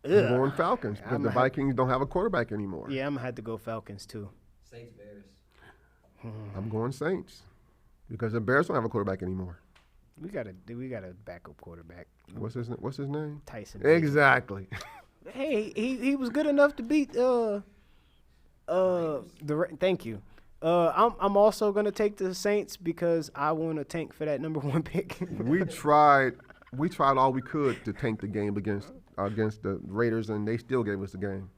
Speaker 2: I'm going Falcons, but
Speaker 1: I'm
Speaker 2: the
Speaker 1: a-
Speaker 2: Vikings don't have a quarterback anymore.
Speaker 1: Yeah, I'm gonna have to go Falcons too.
Speaker 3: Saints, Bears.
Speaker 2: I'm going Saints because the Bears don't have a quarterback anymore.
Speaker 1: We got a backup quarterback,
Speaker 2: What's his name?
Speaker 1: Tyson.
Speaker 2: Exactly.
Speaker 1: Hey, he was good enough to beat thank you. I'm also gonna take the Saints because I want to tank for that number 1 pick.
Speaker 2: we tried all we could to tank the game against the Raiders, and they still gave us the game.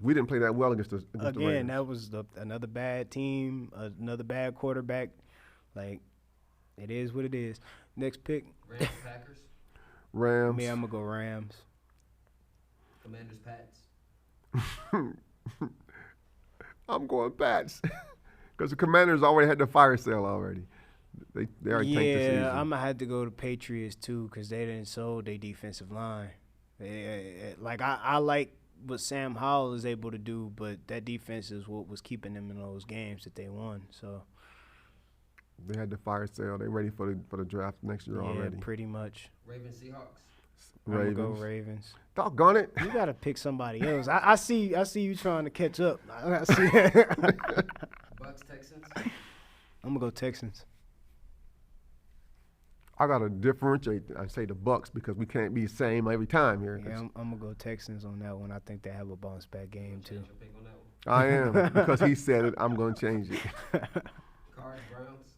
Speaker 2: We didn't play that well against the Raiders.
Speaker 1: Again, that was another bad team, another bad quarterback. Like, it is what it is. Next pick.
Speaker 3: Rams, Packers.
Speaker 2: Rams.
Speaker 1: Me, I'm gonna go Rams.
Speaker 3: Commanders, Pats.
Speaker 2: I'm going Pats because the Commanders already had the fire sale already. They already tanked the season.
Speaker 1: Yeah, I'm gonna have to go to Patriots too because they didn't sold their defensive line. I like what Sam Howell is able to do, but that defense is what was keeping them in those games that they won. So
Speaker 2: They had the fire sale. They ready for the draft next year
Speaker 1: yeah,
Speaker 2: already.
Speaker 1: pretty much.
Speaker 3: Ravens, Seahawks.
Speaker 1: I'm
Speaker 2: Ravens.
Speaker 1: gonna go Ravens.
Speaker 2: Doggone it.
Speaker 1: You gotta pick somebody else. I see you trying to catch up. I see.
Speaker 3: Bucks, Texans.
Speaker 1: I'm gonna go Texans.
Speaker 2: I gotta differentiate. I say the Bucks because we can't be the same every time here.
Speaker 1: Yeah, I'm gonna go Texans on that one. I think they have a bounce back game too.
Speaker 3: Change your pick on that one.
Speaker 2: I am because he said it. I'm gonna change it.
Speaker 3: Cards, Browns,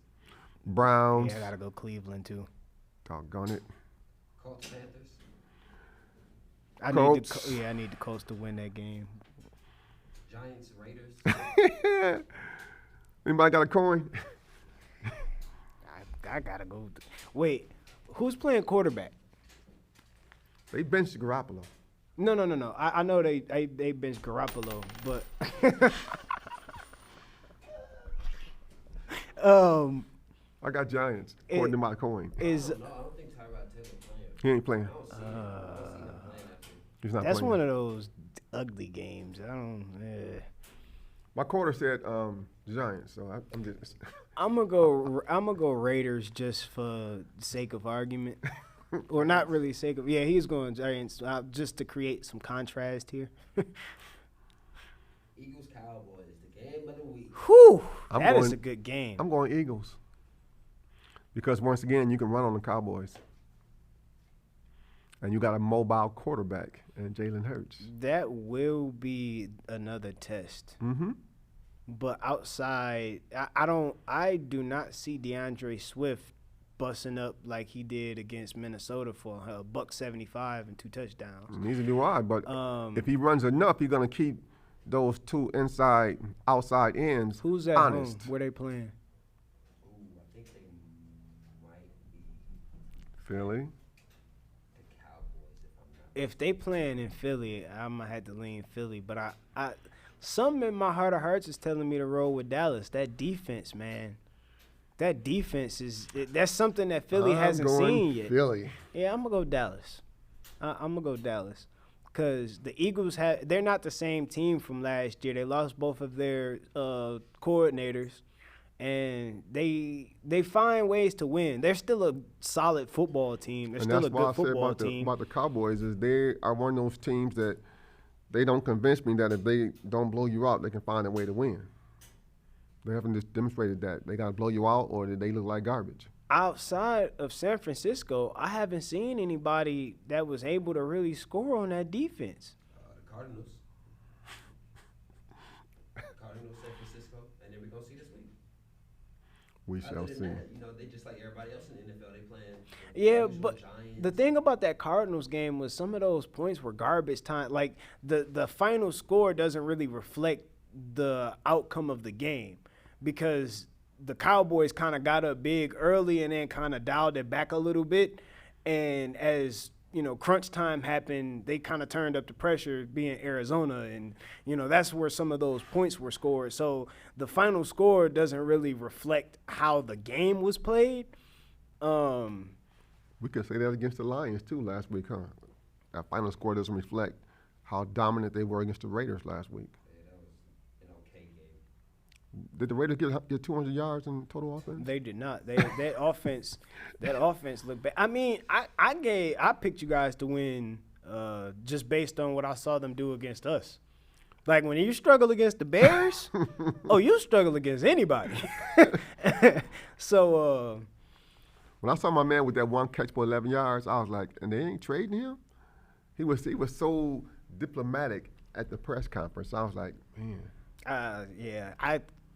Speaker 2: Browns.
Speaker 1: Yeah, I gotta go Cleveland too.
Speaker 2: Doggone it.
Speaker 3: Colts, Panthers,
Speaker 2: Colts.
Speaker 1: I need the Colts to win that game.
Speaker 3: Giants, Raiders.
Speaker 2: Anybody got a coin?
Speaker 1: I gotta go. Wait, who's playing quarterback?
Speaker 2: They benched Garoppolo.
Speaker 1: No. I know they benched Garoppolo, but
Speaker 2: I got Giants according to my coin.
Speaker 1: is
Speaker 3: No, I don't think Tyrod Taylor playing.
Speaker 2: He ain't playing.
Speaker 3: I don't see him. I don't see him playing after.
Speaker 2: He's not
Speaker 1: that's
Speaker 2: playing.
Speaker 1: one of those ugly games. I don't.
Speaker 2: My quarter said Giants, so I'm just.
Speaker 1: I'm gonna go Raiders just for sake of argument, or not really sake of. Yeah, he's going Giants just to create some contrast here.
Speaker 3: Eagles, Cowboys, the game of the week.
Speaker 1: Whew,
Speaker 2: I'm
Speaker 1: that is
Speaker 2: going-
Speaker 1: a good game.
Speaker 2: I'm going Eagles. Because once again, you can run on the Cowboys. And you got a mobile quarterback and Jalen Hurts.
Speaker 1: That will be another test.
Speaker 2: Mm-hmm.
Speaker 1: But outside, I do not see DeAndre Swift busting up like he did against Minnesota for a $175 and 2 touchdowns.
Speaker 2: Neither do I. But
Speaker 1: Um,
Speaker 2: if he runs enough, he's going to keep those two outside ends
Speaker 1: Who's at
Speaker 2: honest.
Speaker 1: home? Where they playing?
Speaker 3: Ooh, I think they might be
Speaker 2: Philly.
Speaker 3: the Cowboys, if I'm not.
Speaker 1: If they playing in Philly, I'm gonna have to lean Philly. But I something in my heart of hearts is telling me to roll with Dallas. That defense, man. That defense that's something that Philly hasn't
Speaker 2: I'm going
Speaker 1: seen yet.
Speaker 2: Philly.
Speaker 1: Yeah, I'm gonna go Dallas. I'm gonna go Dallas, cause the Eagles they're not the same team from last year. They lost both of their coordinators, and they find ways to win. They're still a solid football team. They're
Speaker 2: And
Speaker 1: still
Speaker 2: that's
Speaker 1: a
Speaker 2: why I
Speaker 1: good
Speaker 2: said
Speaker 1: football
Speaker 2: about
Speaker 1: team.
Speaker 2: about the Cowboys is they are one of those teams that they don't convince me that if they don't blow you out, they can find a way to win. They haven't just demonstrated that. They got to blow you out or they look like garbage.
Speaker 1: Outside of San Francisco, I haven't seen anybody that was able to really score on that defense.
Speaker 3: The Cardinals. Cardinals, San Francisco, and then we're going to see this week.
Speaker 2: We shall
Speaker 3: Other
Speaker 2: see.
Speaker 3: than that, they just like everybody else in the NFL. They playing.
Speaker 1: Yeah,
Speaker 3: usual
Speaker 1: but
Speaker 3: Giants.
Speaker 1: the thing about that Cardinals game was some of those points were garbage time. Like the final score doesn't really reflect the outcome of the game because the Cowboys kind of got up big early and then kind of dialed it back a little bit. And as crunch time happened, they kind of turned up the pressure being Arizona. And, that's where some of those points were scored. So the final score doesn't really reflect how the game was played.
Speaker 2: We could say that against the Lions too last week, huh? That final score doesn't reflect how dominant they were against the Raiders last week.
Speaker 3: Yeah, that was an okay game.
Speaker 2: Did the Raiders get 200 yards in total offense?
Speaker 1: They did not. That offense looked bad. I mean, I picked you guys to win just based on what I saw them do against us. Like when you struggle against the Bears, you struggle against anybody. So
Speaker 2: When I saw my man with that one catch for 11 yards, I was like, and they ain't trading him? He was so diplomatic at the press conference. I was like, man.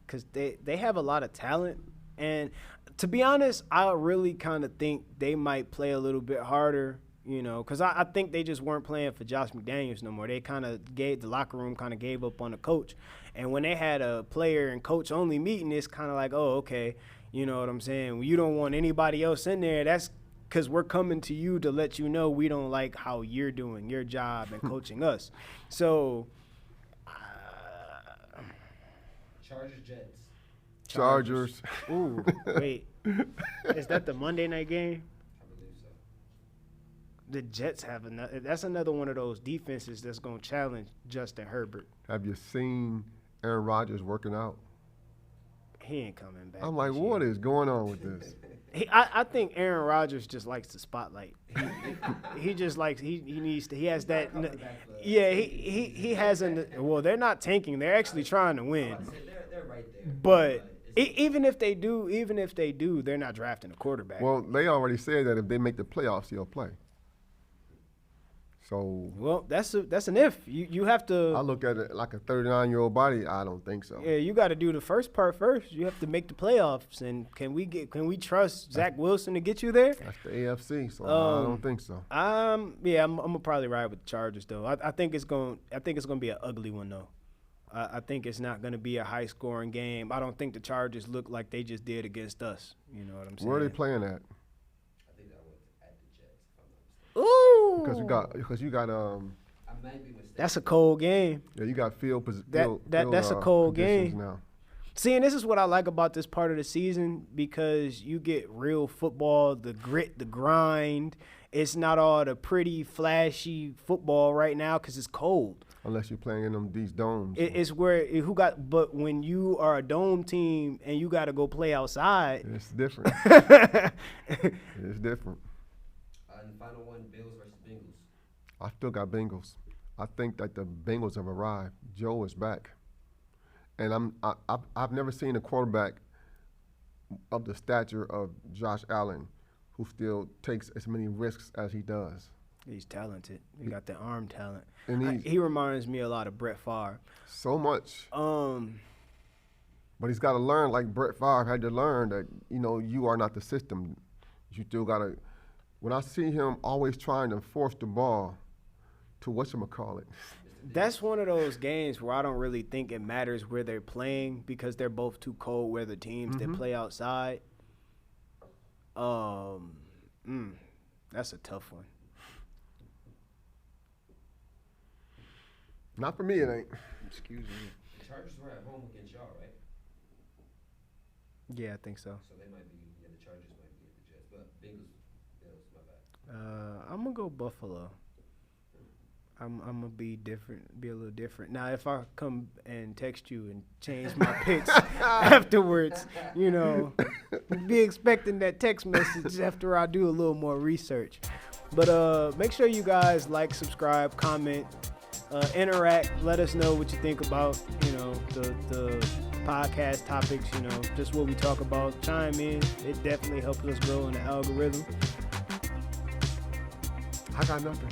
Speaker 1: because they have a lot of talent. And to be honest, I really kind of think they might play a little bit harder, because I think they just weren't playing for Josh McDaniels no more. They kind of the locker room kind of gave up on the coach. And when they had a player and coach only meeting, it's kind of like, oh, okay, you know what I'm saying? You don't want anybody else in there. That's because we're coming to you to let you know we don't like how you're doing your job and coaching us. So
Speaker 3: Chargers, Jets.
Speaker 2: Chargers.
Speaker 1: Ooh, wait. Is that the Monday night game?
Speaker 3: I believe so.
Speaker 1: The Jets have another. That's another one of those defenses that's going to challenge Justin Herbert.
Speaker 2: Have you seen Aaron Rodgers working out?
Speaker 1: He ain't coming back.
Speaker 2: I'm like,
Speaker 1: this
Speaker 2: what
Speaker 1: year.
Speaker 2: is going on with this?
Speaker 1: I think Aaron Rodgers just likes the spotlight. He just likes he needs to. He has that.
Speaker 3: Not coming back for-
Speaker 1: Yeah, he hasn't. Well, they're not tanking. They're actually trying to win.
Speaker 3: I said they're right there.
Speaker 1: But Even if they do, they're not drafting a quarterback.
Speaker 2: Well, they already said that if they make the playoffs, he'll play. So
Speaker 1: Well, that's an if. You have to.
Speaker 2: I look at it like a 39-year-old body. I don't think so.
Speaker 1: Yeah, you got to do the first part first. You have to make the playoffs, and can we trust Zach Wilson to get you there?
Speaker 2: That's the AFC, so I don't think so.
Speaker 1: I'm gonna probably ride with the Chargers though. I think it's gonna be an ugly one though. I think it's not gonna be a high scoring game. I don't think the Chargers look like they just did against us. You know what I'm saying?
Speaker 2: Where are they playing at?
Speaker 3: I think that was at the Jets, if I'm not mistaken.
Speaker 1: Ooh,
Speaker 2: Because you got
Speaker 3: I may be mistaken.
Speaker 1: that's a cold game.
Speaker 2: yeah, you got field
Speaker 1: That's a cold
Speaker 2: conditions
Speaker 1: game.
Speaker 2: now.
Speaker 1: See, and this is what I like about this part of the season because you get real football, the grit, the grind. It's not all the pretty, flashy football right now because it's cold.
Speaker 2: Unless you're playing in these domes.
Speaker 1: It's but when you are a dome team and you got to go play outside.
Speaker 2: It's different. It's different.
Speaker 3: And the final one, Bills versus Bengals.
Speaker 2: I still got Bengals. I think that the Bengals have arrived. Joe is back, and I've never seen a quarterback of the stature of Josh Allen who still takes as many risks as he does.
Speaker 1: He's talented. He got the arm talent.
Speaker 2: And
Speaker 1: He reminds me a lot of Brett Favre.
Speaker 2: so much.
Speaker 1: Um,
Speaker 2: But he's got to learn, like Brett Favre had to learn, that, you are not the system. You still got to – when I see him always trying to force the ball to whatchamacallit.
Speaker 1: That's one of those games where I don't really think it matters where they're playing because they're both too cold weather teams that play outside. That's a tough one.
Speaker 2: Not for me, it ain't.
Speaker 1: Excuse me.
Speaker 3: The Chargers were at home against y'all, right?
Speaker 1: Yeah, I think so.
Speaker 3: So they might be, the Chargers might be at the Jets. But Bengals, Bills, my bad.
Speaker 1: I'm gonna go Buffalo. I'm gonna be a little different. Now, if I come and text you and change my picks afterwards, be expecting that text message after I do a little more research. But make sure you guys like, subscribe, comment, interact. Let us know what you think about the podcast topics. Just what we talk about. Chime in. It definitely helps us grow in the algorithm.
Speaker 2: I got nothing.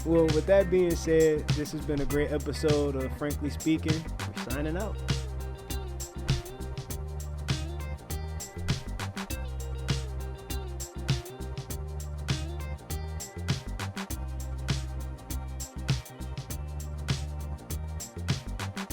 Speaker 1: Well, with that being said, this has been a great episode of Frankly Speaking. We're signing out.